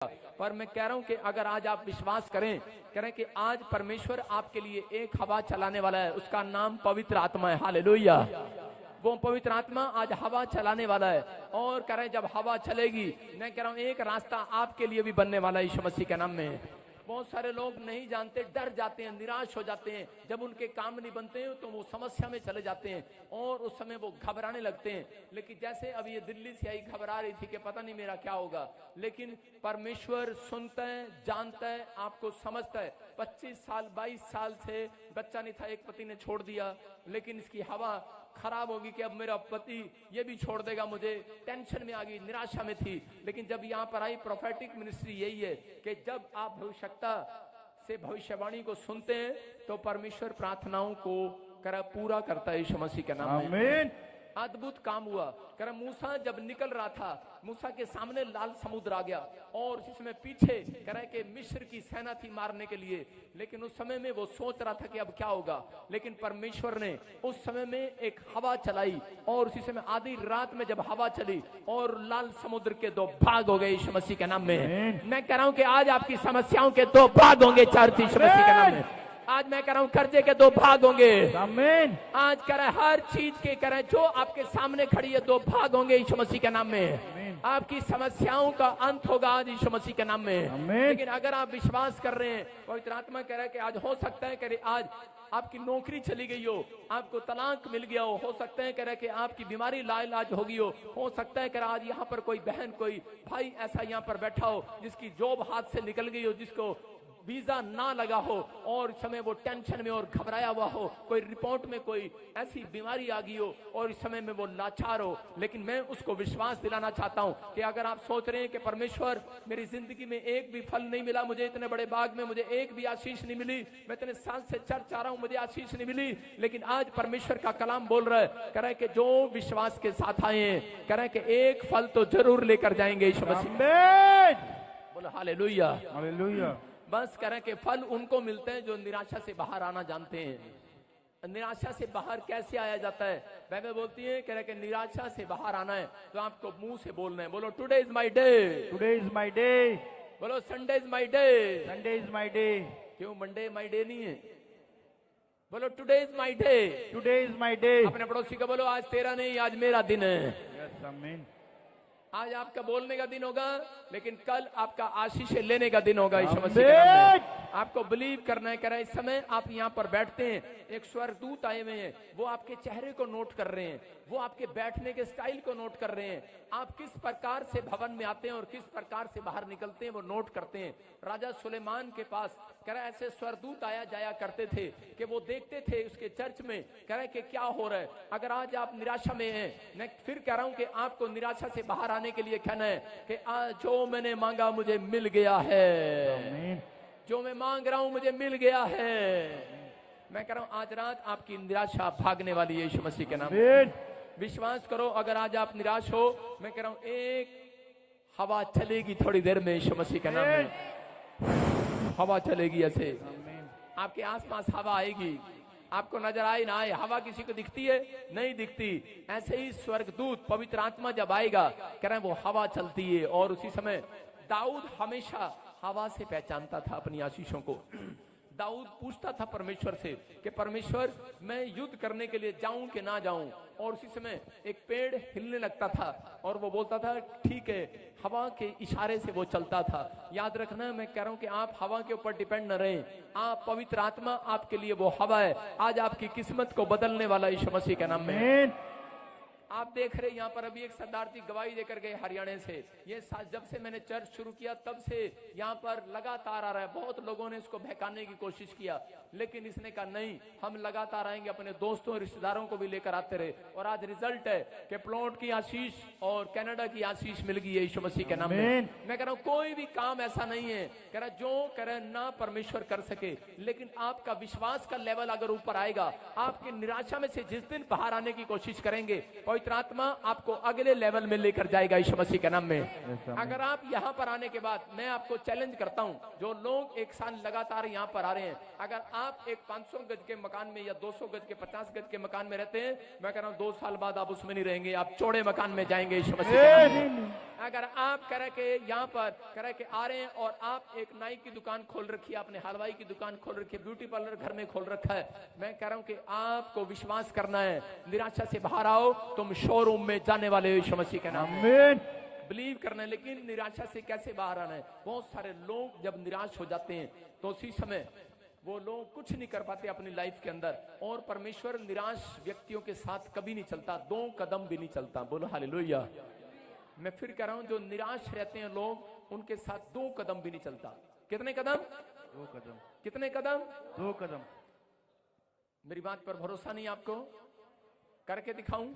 पर मैं कह रहा हूं कि अगर आज आप विश्वास करें कि आज परमेश्वर आपके लिए एक हवा चलाने वाला है, उसका नाम पवित्र आत्मा है। हालेलुया। वो पवित्र आत्मा आज हवा चलाने वाला है और कह रहे हैं जब हवा चलेगी, मैं कह रहा हूं एक रास्ता आपके लिए भी बनने वाला है यीशु मसीह के नाम में। बहुत सारे लोग नहीं जानते, डर जाते हैं, निराश हो जाते हैं। जब उनके काम नहीं बनते हैं तो वो समस्या में चले जाते हैं और उस समय वो घबराने लगते हैं। लेकिन जैसे अभी ये दिल्ली से आई, घबरा रही थी कि पता नहीं मेरा क्या होगा, लेकिन परमेश्वर सुनता है, जानता है, आपको समझता है। 25 साल 22 साल से बच्चा नहीं था, एक पति ने छोड़ दिया, लेकिन इसकी हवा खराब होगी कि अब मेरा पति ये भी छोड़ देगा मुझे, टेंशन में आ गई, निराशा में थी। लेकिन जब यहाँ पर आई प्रोफेटिक मिनिस्ट्री यही है कि जब आप भविष्यता से भविष्यवाणी को सुनते हैं तो परमेश्वर प्रार्थनाओं को पूरा करता है यीशु मसीह के नाम में। आमीन। अद्भुत काम हुआ। कर मूसा जब निकल रहा था, मूसा के सामने लाल समुद्र आ गया और इसमें पीछे करे कि मिस्र की सेना थी मारने के लिए, लेकिन उस समय में वो सोच रहा था कि अब क्या होगा। लेकिन परमेश्वर ने उस समय में एक हवा चलाई और उसी समय आधी रात में जब हवा चली और लाल समुद्र के 2 भाग हो गए यीशु मसीह के नाम में। मैं कह रहा हूं कि आज आपकी समस्याओं के 2 भाग होंगे चर्च यीशु मसीह के नाम में। आज मैं कह रहा हूं कर्जे के 2 भाग होंगे। आमीन। आज कह रहे हर चीज के कह रहे जो आपके सामने खड़ी है 2 भाग होंगे यीशु मसीह के नाम में। आपकी समस्याओं का अंत होगा आज यीशु मसीह के नाम में। लेकिन अगर आप विश्वास कर रहे हैं, पवित्र आत्मा कह रहा है कि आज हो सकता है कि आज आपकी नौकरी चली गई हो, आपको तलाक मिल गया हो सकता है कह रहा है कि आपकी बीमारी लाइलाज होगी हो सकता है कि आज यहाँ पर कोई बहन कोई भाई ऐसा यहाँ पर बैठा हो जिसकी जॉब हाथ से निकल गई हो, जिसको वीजा ना लगा हो और इस समय वो टेंशन में और घबराया हुआ हो, कोई रिपोर्ट में कोई ऐसी बीमारी आ गई हो और इस समय में वो लाचार हो। लेकिन मैं उसको विश्वास दिलाना चाहता हूं कि अगर आप सोच रहे हैं कि परमेश्वर मेरी जिंदगी में एक भी फल नहीं मिला, मुझे इतने बड़े बाग में मुझे एक भी आशीष नहीं मिली, मैं इतने साल से चर्च आ रहा हूं मुझे आशीष नहीं मिली, लेकिन आज परमेश्वर का कलाम बोल रहा है, कह रहा है कि जो विश्वास के साथ आए हैं, कह रहा है कि एक फल तो जरूर लेकर जाएंगे यीशु मसीह। बोलो हालेलुया, हालेलुया। बस करें कि फल उनको मिलते हैं जो निराशा से बाहर आना जानते हैं। निराशा से बाहर कैसे आया जाता है? बाइबल बोलती है कह रहे कि निराशा से बाहर आना है तो आपको मुंह से बोलना है। बोलो today is my day, today is my day. बोलो Sunday is my day, Sunday is my day. क्यों मंडे माय डे नहीं है? बोलो today is my day, today is my day. अपने पड़ोसी को बोलो आज तेरा नहीं आज मेरा दिन है। यस आमीन। आज आपका बोलने का दिन होगा, लेकिन कल आपका आशीष लेने का दिन होगा यीशु मसीह के नाम में। आपको बिलीव करना है। कह रहा है इस समय आप यहाँ पर बैठते हैं, एक स्वर्गदूत आए हुए हैं, वो आपके चेहरे को नोट कर रहे हैं, वो आपके बैठने के स्टाइल को नोट कर रहे हैं, आप किस प्रकार से भवन में आते हैं और किस प्रकार से बाहर निकलते हैं वो नोट करते हैं। राजा सुलेमान के पास कह रहा है ऐसे स्वर्गदूत आया जाया करते थे कि वो देखते थे उसके चर्च में, कह रहा है कि क्या हो रहा है। अगर आज आप निराशा में हैं, मैं फिर कह रहा हूं कि आपको निराशा से बाहर आने के लिए कहना है कि आज जो मैंने मांगा मुझे मिल गया है, जो मैं मांग रहा हूं मुझे मिल गया है। मैं कह रहा हूं आज रात आपकी निराशा भागने वाली है यीशु मसीह के नाम में। विश्वास करो, अगर आज आप निराश हो, मैं कह रहा हूं एक हवा चलेगी थोड़ी देर में यीशु मसीह के नाम में। हवा चलेगी ऐसे, आपके आसपास हवा आएगी, आपको नजर आए ना आए, हवा किसी को दिखती है? नहीं दिखती। ऐसे ही स्वर्गदूत पवित्र आत्मा जब आएगा, कह रहे हैं वो हवा चलती है। और उसी समय दाऊद हमेशा हवा से पहचानता था अपनी आशीषों को। दाऊद पूछता था परमेश्वर से कि परमेश्वर मैं युद्ध करने के लिए जाऊं कि ना जाऊं। और उसी समय एक पेड़ हिलने लगता था और वो बोलता था ठीक है, हवा के इशारे से वो चलता था। याद रखना, मैं कह रहा हूं कि आप हवा के ऊपर डिपेंड न रहें, आप पवित्र आत्मा आपके लिए वो हवा है। आज आपकी किस्मत को बदलने वाला यीशु मसीह के नाम में। आप देख रहे यहाँ पर अभी एक शरणार्थी गवाही देकर गए हरियाणा से। ये जब से मैंने चर्च शुरू किया तब से यहाँ पर लगातार आ रहा है। बहुत लोगों ने इसको बहकाने की कोशिश किया, लेकिन इसने कहा नहीं, हम लगातार आएंगे, अपने दोस्तों रिश्तेदारों को भी लेकर आते रहे। और आज रिजल्ट है कि प्लॉट की आशीष और कनाडा की आशीष मिल गई है यीशु मसीह के नाम में। मैं कह रहा हूँ कोई भी काम ऐसा नहीं है कह रहा जो कह रहा ना परमेश्वर कर सके, लेकिन आपका विश्वास का लेवल अगर ऊपर आएगा, आपकी निराशा में से जिस दिन बाहर आने की कोशिश करेंगे, पवित्र आत्मा आपको अगले लेवल में लेकर जाएगा यीशु मसीह के नाम में। Amen. अगर आप यहाँ पर आने के बाद मैं आपको चैलेंज करता हूँ, जो लोग एक साल लगातार यहाँ पर आ रहे हैं, अगर आप एक 500 गज के मकान में या 200 गज के 50 गज के मकान में रहते हैं, मैं कह रहा हूँ 2 साल बाद आप उसमें नहीं रहेंगे, आप चौड़े मकान में जाएंगे यीशु मसीह के नाम में। अगर आप कह रहे के यहाँ पर कह रहे के आ रहे हैं और आप एक नाई की दुकान खोल रखी है, आपने हलवाई की दुकान खोल रखी है, ब्यूटी पार्लर घर में खोल रखा है, मैं कह रहा हूँ कि आपको विश्वास करना है, निराशा से बाहर आओ, तुम शोरूम में जाने वाले हो यीशु मसीह के नाम में। Amen. बिलीव करना है। लेकिन निराशा से कैसे बाहर आना है? बहुत सारे लोग जब निराश हो जाते हैं तो उसी समय वो लोग कुछ नहीं कर पाते अपनी लाइफ के अंदर, और परमेश्वर निराश व्यक्तियों के साथ कभी नहीं चलता, 2 कदम भी नहीं चलता। बोलो हालेलुया। मैं फिर कह रहा हूं, जो निराश रहते हैं लोग, उनके साथ 2 कदम भी नहीं चलता। कितने कदम? 2 कदम। कितने कदम? 2 कदम। मेरी बात पर भरोसा नहीं आपको? करके दिखाऊं?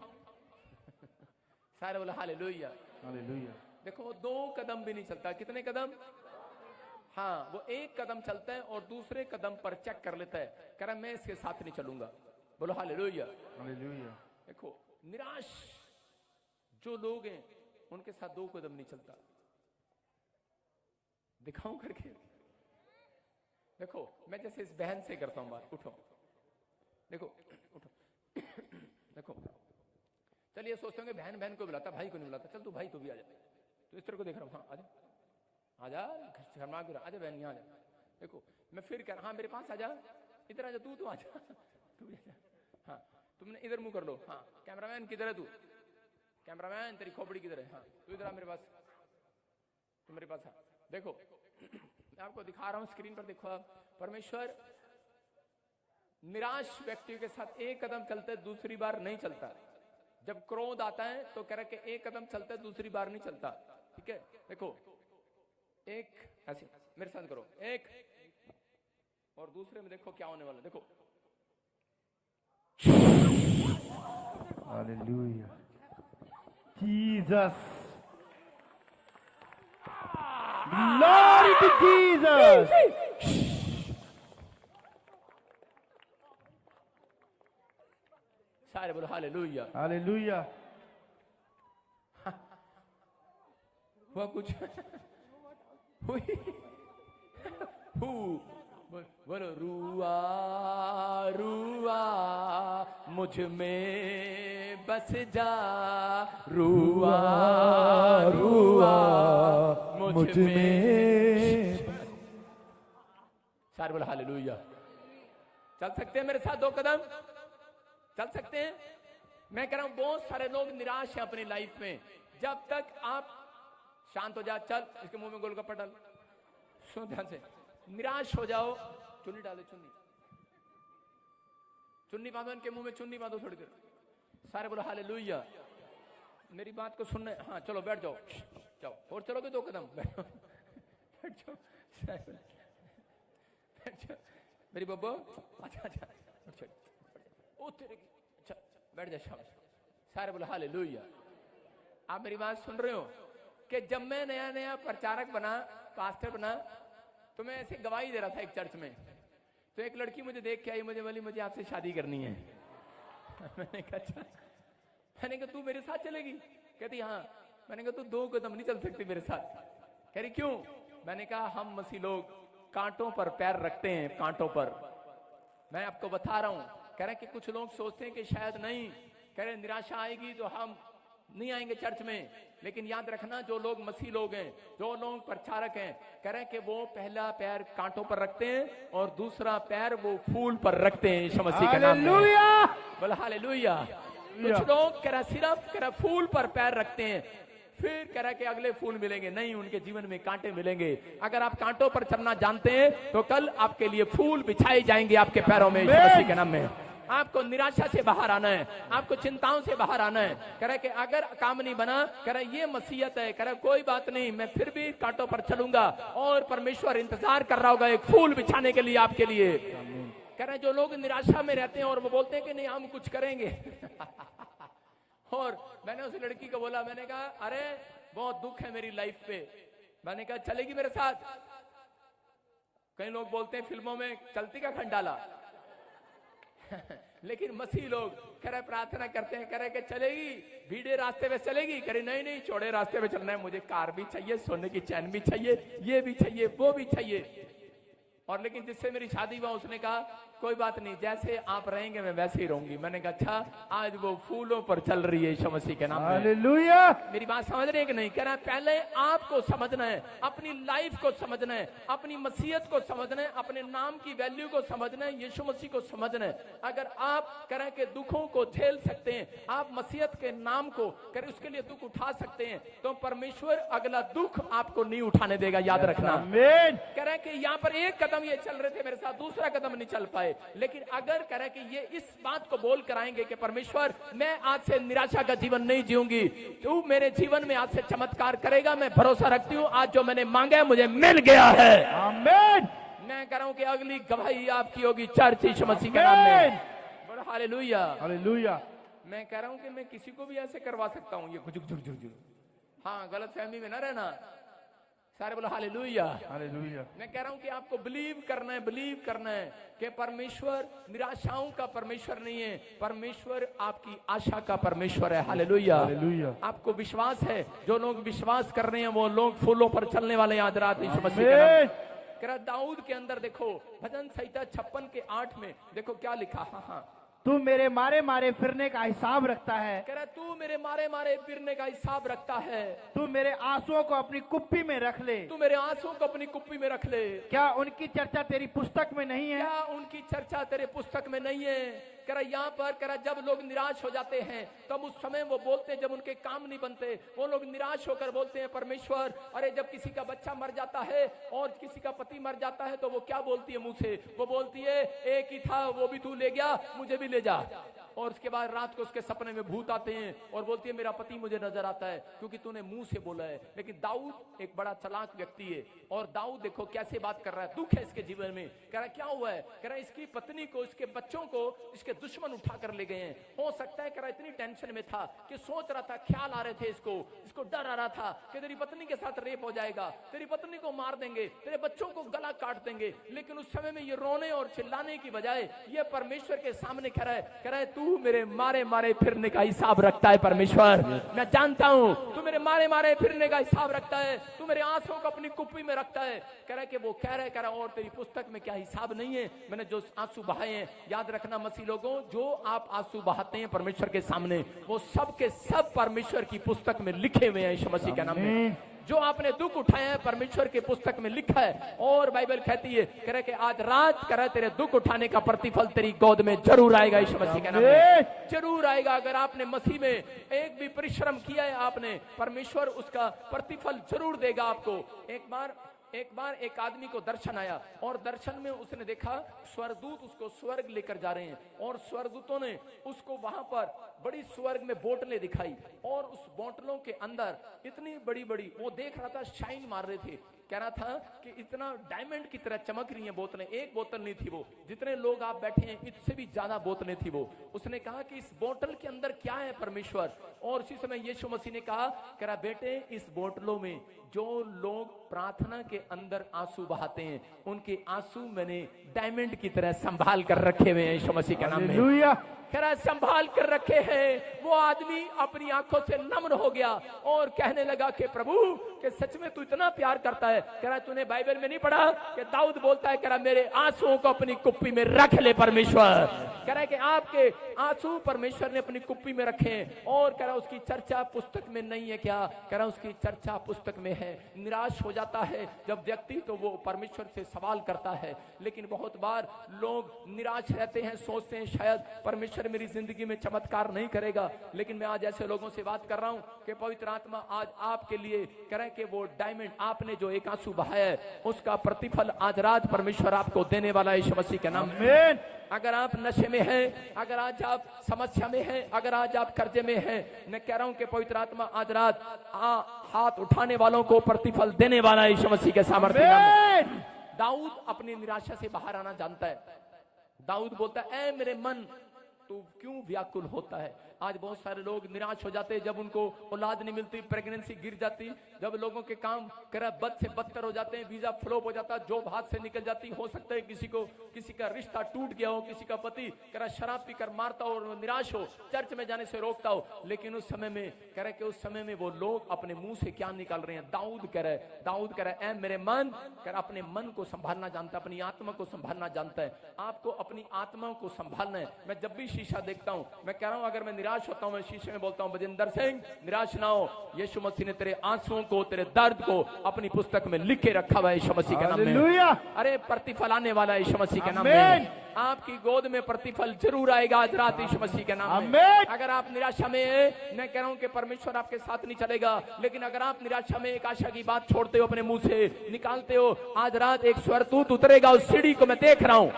सारे बोले हालेलुया। Hallelujah. देखो, 2 कदम भी नहीं चलता। कितने कदम? हाँ, वो 1 कदम चलता है और दूसरे कदम पर चेक कर लेता है, कह रहा मैं इसके साथ नहीं चलूंगा। बोलो हालेलुया। Hallelujah. देखो, निराश जो लोग हैं उनके साथ 2 कदम नहीं चलता। दिखाऊं करके? देखो, मैं जैसे इस बहन से करता हूं बात, उठो, देखो, उठो, देखो, चलिए सोचते होंगे बहन बहन को बुलाता, भाई को नहीं बुलाता, चल तू भाई, तू भी आ जा। तो इस तरह को देख रहा हूँ, हाँ आजा, आजा, शर्मा क्यों रहा, आजा बहन यहाँ आजा। देखो, मैं फिर कह रहा, हाँ मेरे पास आजा, इधर आजा, तू आजा, तू भी आजा। हाँ, तुमने इधर मुंह कर लो। हाँ, कैमरामैन किधर है तू? कैमरामैन तेरी खोपड़ी किधर है? हाँ, तू इधर आ मेरे पास, तू मेरे पास। हाँ, देखो, मैं आपको दिखा रहा हूँ स्क्रीन पर, देखो आप, परमेश्वर निराश व्यक्तियों के साथ 1 कदम चलता है, दूसरी बार नहीं चलता। जब क्रोध आता है तो कह रहा कि 1 कदम चलता है, दूसरी बार नहीं चलता। ठीक है, देखो, 1 ऐसे मेरे साथ करो, 1 और दूसरे में देखो क्या होने वाला। देखो, Hallelujah. Jesus. Glory to Jesus. सारे बोलो हालेलुया। Hallelujah. हुआ कुछ? हुई? बोलो, रुआ रुआ मुझ में बस जा, रुआ रुआ मुझ में। सारे बोलो हालेलुया। चल सकते हैं मेरे साथ 2 कदम? चल सकते हैं? मैं कह रहा हूं, बहुत सारे लोग निराश हैं अपनी लाइफ में। जब तक आप शांत हो जा, चल इसके मुंह में गोलगप्पा डाल, सुन ध्यान से, निराश हो जाओ, चुन्नी डालो, चुन्नी चुन्नी बांधो, इनके मुंह में चुन्नी बांधो थोड़ी देर। सारे बोलो हालेलुया। मेरी बात को सुनने, हाँ चलो बैठ जाओ, जाओ और चलोगे 2 कदम, बैठ जाओ, बैठ जाओ मेरी बब्बो, अच्छा अच्छा, ओ तेरे की, अच्छा बैठ जा, शाबाश। सारे बोलो हालेलुया। आप मेरी बात सुन रहे हो कि जब मैं नया नया प्रचारक बना, पास्टर बना, तो मैं ऐसे गवाही दे रहा था एक चर्च में, तो एक लड़की मुझे देख के आई, मुझे बोली मुझे आपसे शादी करनी है। मैंने कहा अच्छा। मैंने कहा तू मेरे साथ चलेगी? कहती हाँ। मैंने कहा तू 2 कदम नहीं चल सकती मेरे साथ। कह रही क्यों? मैंने कहा हम मसीह लोग कांटों पर पैर रखते हैं, कांटों पर। मैं आपको बता रहा हूं, कह रहे कि कुछ लोग सोचते हैं कि शायद नहीं, कह रहे निराशा आएगी तो हम नहीं आएंगे चर्च में, लेकिन याद रखना जो लोग मसीह लोग हैं, जो लोग प्रचारक हैं, कह रहे कि वो पहला पैर कांटों पर रखते हैं और दूसरा पैर वो फूल पर रखते हैं यीशु मसीह के नाम में। बोला हालेलुया। कुछ लोग कह रहा सिर्फ कह रहा फूल पर पैर रखते हैं, फिर कह रहा कि अगले फूल मिलेंगे, नहीं, उनके जीवन में कांटे मिलेंगे। अगर आप कांटों पर चलना जानते हैं तो कल आपके लिए फूल बिछाए जाएंगे आपके पैरों में यीशु मसीह के नाम में। आपको निराशा से बाहर आना है, आपको चिंताओं से बाहर आना है। कह रहा कि अगर काम नहीं बना, कह रहा ये मसीहत है, कह रहा कोई बात नहीं, मैं फिर भी कांटों पर चलूंगा और परमेश्वर इंतजार कर रहा होगा एक फूल बिछाने के लिए आपके लिए। कह रहे जो लोग निराशा में रहते हैं और वो बोलते हैं कि नहीं हम कुछ करेंगे। और मैंने उस लड़की को बोला, मैंने कहा अरे बहुत दुख है मेरी लाइफ पे, मैंने कहा चलेगी मेरे साथ? कई लोग बोलते हैं फिल्मों में चलती का खंडाला। लेकिन मसीह लोग कह रहे प्रार्थना करते हैं, कह रहे कि चलेगी भीड़े रास्ते पे चलेगी, कह रहे नहीं नहीं चौड़े रास्ते पे चलना है, मुझे कार भी चाहिए, सोने की चैन भी चाहिए, ये भी चाहिए, वो भी चाहिए। और लेकिन जिससे मेरी शादी हुआ उसने कहा कोई बात नहीं, जैसे आप रहेंगे मैं वैसे ही रहूंगी। मैंने कहा अच्छा, आज वो फूलों पर चल रही है यीशु मसीह के नाम में। हालेलुया। मेरी बात समझ रहे हैं कि नहीं? कह रहा है पहले आपको समझना है, अपनी लाइफ को समझना है, अपनी मसीहत को समझना है, अपने नाम की वैल्यू को समझना है, यीशु मसीह को समझना है। अगर आप कह रहे हैं कि दुखों को झेल सकते हैं, आप मसीहत के नाम को कह रहे उसके लिए दुख उठा सकते हैं, तो परमेश्वर अगला दुख आपको नहीं उठाने देगा, याद रखना। आमीन। कह रहे हैं कि यहाँ पर एक कदम ये चल रहे थे मेरे साथ, दूसरा कदम नहीं चल पाए, लेकिन अगर कह रहे हैं कि ये इस बात को बोल कर आएंगे कि परमेश्वर मैं आज से निराशा का जीवन नहीं जीऊंगी, तू मेरे जीवन में आज से चमत्कार करेगा, मैं भरोसा रखती हूँ आज जो मैंने मांगा है मुझे मिल गया है। आमीन। मैं कह रहा हूँ कि अगली गवाही आपकी होगी चर्च यीशु मसीह के नाम में। बड़ा हालेलुया। हालेलुया। मैं कह रहा हूँ कि मैं किसी को भी ऐसे करवा सकता हूँ, ये झुक झुक झुक झुक। हाँ, गलत फहमी में ना रहना, सारे बोलो हालेलुया। हालेलुया। मैं कह रहा हूं कि आपको बिलीव करना है कि परमेश्वर निराशाओं का परमेश्वर नहीं है, परमेश्वर आपकी आशा का परमेश्वर है। हालेलुया। हालेलुया। आपको विश्वास है, जो लोग विश्वास कर रहे हैं वो लोग फूलों पर चलने वाले आज रात यीशु मसीह के नाम। कह रहा दाऊद के अंदर देखो, भजन संहिता 56 के 8 में देखो क्या लिखा। हाँ, तू मेरे मारे मारे फिरने का हिसाब रखता है। कह रहा तू मेरे मारे मारे फिरने का हिसाब रखता है। तू मेरे आंसुओं को अपनी कुप्पी में रख ले। तू मेरे आंसुओं को अपनी कुप्पी में रख ले। क्या उनकी चर्चा तेरी पुस्तक में नहीं है? क्या उनकी चर्चा तेरे पुस्तक में नहीं है? कह रहा यहाँ पर कह रहा जब लोग निराश हो जाते हैं तब उस समय वो बोलते हैं, जब उनके काम नहीं बनते वो लोग निराश होकर बोलते हैं परमेश्वर, अरे जब किसी का बच्चा मर जाता है और किसी का पति मर जाता है तो वो क्या बोलती है मुंह से? वो बोलती है एक ही था वो भी तू ले गया, मुझे भी ले जा। और उसके बाद रात को उसके सपने में भूत आते हैं और बोलती है मेरा पति मुझे नजर आता है क्योंकि तूने मुंह से बोला है। लेकिन दाऊद एक बड़ा चालाक व्यक्ति है और दाऊद देखो कैसे बात कर रहा है, दुख है इसके जीवन में। कह रहा क्या हुआ है? कह रहा इसकी पत्नी को, इसके बच्चों को इसके दुश्मन उठा कर ले गए हैं। हो सकता है कह रहा इतनी टेंशन में था कि सोच रहा था, ख्याल आ रहे थे इसको डर आ रहा था कि तेरी पत्नी के साथ रेप हो जाएगा, तेरी पत्नी को मार देंगे, तेरे बच्चों को गला काट देंगे। लेकिन उस समय में ये रोने और चिल्लाने की बजाय ये परमेश्वर के सामने कह रहा है तू मेरे मारे मारे फिरने का हिसाब रखता है परमेश्वर। मैं जानता हूं तू मेरे मारे मारे फिरने का हिसाब रखता है, तू मेरे आंसुओं को अपनी कुप्पी में रखता है। कह रहा कि वो कह रहा और तेरी पुस्तक में क्या हिसाब नहीं है? मैंने जो आंसू बहाए हैं, याद रखना मसीह लोगों, जो आप आंसू बहाते हैं परमेश्वर के सामने वो सब के सब परमेश्वर की पुस्तक में लिखे हुए हैं यीशु मसीह के नाम में। जो आपने दुख उठाए हैं परमेश्वर की पुस्तक में लिखा है। और बाइबल कहती है कह रहे कि आज रात कह रहे तेरे दुख उठाने का प्रतिफल तेरी गोद में जरूर आएगा यीशु मसीह के नाम में, जरूर आएगा। अगर आपने मसीह में एक भी परिश्रम किया है आपने, परमेश्वर उसका प्रतिफल जरूर देगा आपको। एक बार एक आदमी को दर्शन आया और दर्शन में उसने देखा स्वर्गदूत उसको स्वर्ग लेकर जा रहे हैं और स्वर्गदूतों ने उसको वहां पर बड़ी स्वर्ग में बोतलें दिखाई और उस बोतलों के अंदर इतनी बड़ी बड़ी, वो देख रहा था शाइन मार रहे थे, कह रहा था कि इतना डायमंड की तरह चमक रही हैं बोतलें। एक बोतल नहीं थी वो, जितने लोग आप बैठे हैं इससे भी ज्यादा बोतलें थी वो। उसने कहा कि इस बोतल के अंदर क्या है परमेश्वर? और उसी समय यीशु मसीह ने कहा कह रहा बेटे इस बोतलों में जो लोग प्रार्थना के अंदर आंसू बहाते हैं उनके आंसू मैंने डायमंड की तरह संभाल कर रखे हुए हैं यीशु मसीह के नाम में। कह रहा संभाल कर रखे हैं। वो आदमी अपनी आंखों से नम्र हो गया और कहने लगा कि प्रभु कि सच में तू इतना प्यार करता है। कह रहा तूने बाइबल में नहीं पढ़ा कि दाऊद बोलता है कह रहा मेरे आंसुओं को अपनी कुप्पी में रख ले परमेश्वर। कह रहा है कि आपके आंसू परमेश्वर ने अपनी कुप्पी में रखे हैं। और कह रहा उसकी चर्चा पुस्तक में नहीं है क्या? कह रहा उसकी चर्चा पुस्तक में है। निराश हो जाता है जब व्यक्ति तो वो परमेश्वर से सवाल करता है, लेकिन बहुत बार लोग निराश रहते हैं, सोचते हैं शायद परमेश्वर मेरी जिंदगी में चमत्कार नहीं करेगा। लेकिन मैं आज ऐसे लोगों से बात कर रहा हूं कि पवित्र आत्मा आज आपके लिए करें कि वो डायमंड आपने जो एक आंसू बहाया है उसका प्रतिफल आज रात परमेश्वर आपको देने वाला है यीशु मसीह के नाम में। अगर आप नशे में हैं, अगर आज आप समस्या में हैं, अगर आज आप कर्जे में हैं, मैं कह रहा हूं कि पवित्र आत्मा आज रात हाथ उठाने वालों को प्रतिफल देने वाला है यीशु मसीह के सामर्थ्य में। दाऊद अपनी निराशा से बाहर आना जानता है। दाऊद बोलता है ऐ मेरे मन तू क्यों व्याकुल होता है? आज बहुत सारे लोग निराश हो जाते हैं जब उनको औलाद नहीं मिलती, प्रेगनेंसी गिर जाती, जब लोगों के काम करा बद से बदतर हो जाते हैं, वीजा फ्लॉप हो जाता, जॉब हाथ से निकल जाती, हो सकता है किसी का रिश्ता टूट गया हो, किसी का पति करा शराब पीकर मारता हो और निराश हो, चर्च में जाने से रोकता हो। लेकिन उस समय में कह रहे कि उस समय में वो लोग अपने मुंह से क्या निकाल रहे हैं। दाऊद कह रहे ऐ मेरे मन, कह अपने मन को संभालना जानता है, अपनी आत्मा को संभालना जानता है। आपको अपनी आत्मा को संभालना है। मैं जब भी शीशा देखता हूं, मैं कह रहा हूं अगर मैं निराश होता हूं, मैं शीशे में बोलता हूं बजिंदर सिंह निराश ना हो, यीशु मसीह ने तेरे आंसुओं को, तेरे दर्द को अपनी पुस्तक में लिख के रखा हुआ है यीशु मसीह के नाम में। अरे प्रतिफल आने वाला है यीशु मसीह के नाम में। आपकी गोद में प्रतिफल जरूर आएगा आज रात यीशु मसीह के नाम में। अगर आप निराशा में, मैं कह रहा हूं कि परमेश्वर आपके साथ नहीं चलेगा, लेकिन अगर आप निराशा में एक आशा की बात छोड़ते हो, अपने मुंह से निकालते हो, आज रात एक स्वर्गदूत उतरेगा। उस सीढ़ी को मैं देख रहा हूं,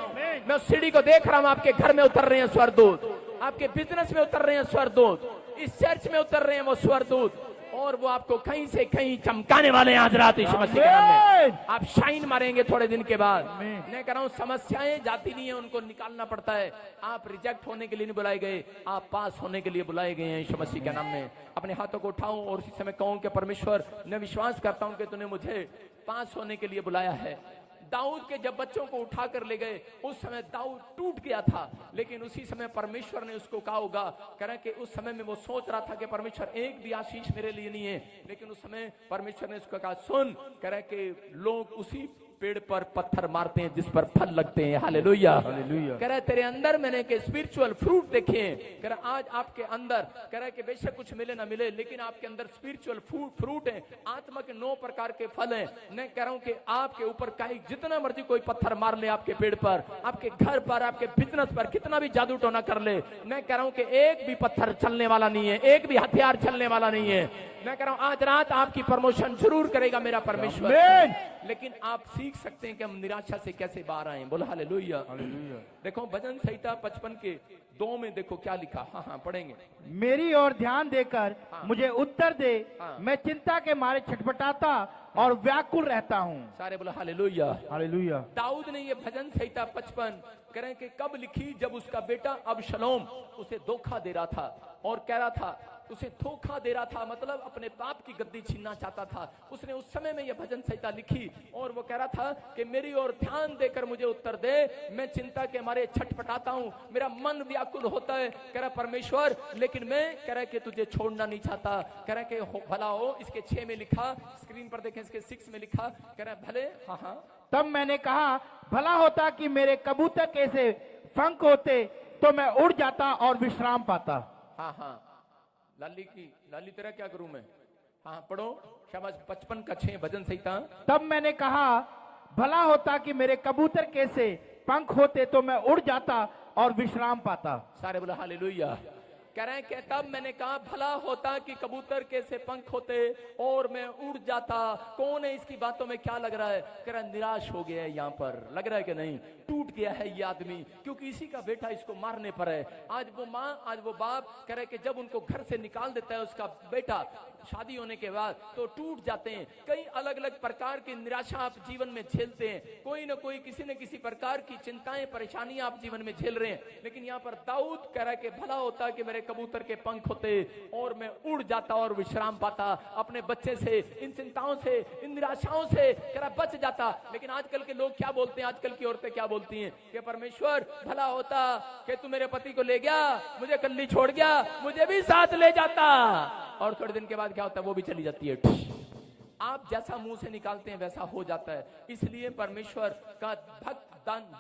मैं उस सीढ़ी को देख रहा हूं। आपके घर में उतर रहे हैं स्वर्गदूत, आपके बिजनेस में उतर रहे हैं स्वर्गदूत, इस चर्च में उतर रहे हैं वो स्वर्गदूत, और वो आपको कहीं से कहीं चमकाने वाले हैं आज रात यीशु मसीह के नाम में। आप शाइन मारेंगे थोड़े दिन के बाद। मैं कह रहा हूं समस्याएं जाती नहीं है, उनको निकालना पड़ता है। आप रिजेक्ट होने के लिए नहीं बुलाए गए, आप पास होने के लिए बुलाए गए हैं यीशु मसीह के नाम में। अपने हाथों को उठाऊं और इसी समय कहूं कि परमेश्वर, मैं विश्वास करता हूं कि तूने मुझे पास होने के लिए बुलाया है। दाऊद के जब बच्चों को उठा कर ले गए, उस समय दाऊद टूट गया था, लेकिन उसी समय परमेश्वर ने उसको कहा होगा, कह रहे कि उस समय में वो सोच रहा था कि परमेश्वर एक भी आशीष मेरे लिए नहीं है, लेकिन उस समय परमेश्वर ने उसको कहा सुन, कह रहे कि लोग उसी पेड़ पर पत्थर मारते हैं जिस पर फल लगते हैं। Hallelujah, hallelujah. कह रहे तेरे अंदर मैंने के स्पिरिचुअल फ्रूट देखे हैं। कह रहे आज आपके अंदर, कह रहे कि बेशक कुछ मिले ना मिले, लेकिन आपके अंदर स्पिरिचुअल फ्रूट है, आत्मा के 9 प्रकार के फल हैं। मैं कह रहा हूं कि आपके ऊपर कहीं जितना मर्जी कोई पत्थर मार ले, आपके पेड़ पर, आपके घर पर, आपके बिजनेस पर कितना भी जादू टोना कर ले, मैं कह रहा हूं कि एक भी पत्थर चलने वाला नहीं है, एक भी हथियार चलने वाला नहीं है। मैं कह रहा हूं आज रात आपकी प्रमोशन जरूर करेगा मेरा परमेश्वर, लेकिन आप सीख सकते हैं कि हम निराशा से कैसे बाहर आए। बोलो हालेलुया, हालेलुया। देखो भजन संहिता 55 के 2 में देखो क्या लिखा। हाँ पढ़ेंगे। मेरी ओर ध्यान देकर मुझे उत्तर दे, मैं चिंता के मारे छटपटाता और व्याकुल रहता हूँ। सारे बोलो हालेलुया, हालेलुया। दाऊद ने ये भजन संहिता 55 करें कि कब लिखी, जब उसका बेटा अबशलोम उसे धोखा दे रहा था और कह रहा था, उसे धोखा दे रहा था, मतलब अपने बाप की गद्दी छीनना चाहता था। उसने उस समय में यह भजन संहिता लिखी और वो कह रहा था कि मेरी ओर ध्यान देकर मुझे उत्तर दे, मैं चिंता के मारे छटपटाता हूं, मेरा मन व्याकुल होता है। कह रहा परमेश्वर, लेकिन मैं कह रहा कि तुझे छोड़ना नहीं चाहता। कह रहा कि भला हो, इसके 6 में लिखा, स्क्रीन पर देखें, इसके 6 में लिखा, कह रहा भले। हाँ तब मैंने कहा भला होता कि मेरे कबूतर कैसे पंख होते तो मैं उड़ जाता और विश्राम पाता। हाँ लाली तेरा क्या करूं मैं। हाँ पढ़ो शाबाश, 55 का 6 भजन संहिता। तब मैंने कहा भला होता कि मेरे कबूतर कैसे पंख होते तो मैं उड़ जाता और विश्राम पाता। सारे बोला हालेलुया। कह रहे हैं कि तब मैंने कहा भला होता कि कबूतर कैसे पंख होते और मैं उड़ जाता। कौन है इसकी बातों में, क्या लग रहा है? कह रहा निराश हो गया है, यहाँ पर लग रहा है कि नहीं, टूट गया है ये आदमी, क्योंकि इसी का बेटा इसको मारने पर है। आज वो माँ, आज वो बाप कह रहे कि जब उनको घर से निकाल देता है उसका बेटा शादी होने के बाद, तो टूट जाते हैं। कई अलग अलग प्रकार की निराशा आप जीवन में झेलते हैं, कोई ना कोई किसी न किसी प्रकार की चिंताएं परेशानियां आप जीवन में झेल रहे हैं। लेकिन यहाँ पर दाऊद कह रहा है कि भला होता कि मेरे कबूतर के पंख होते और मैं उड़ जाता और विश्राम पाता, अपने बच्चे से, इन चिंताओं से, इन निराशाओं से कह रहा बच जाता। लेकिन आजकल के लोग क्या बोलते हैं, आजकल की औरतें क्या बोलती हैं कि परमेश्वर भला होता कि तू मेरे पति को ले गया, मुझे कल्ली छोड़ गया, मुझे भी साथ ले जाता। और थोड़े दिन के बाद क्या होता है, वो भी चली जाती है। आप जैसा मुंह से निकालते हैं वैसा हो जाता है। इसलिए परमेश्वर का भक्त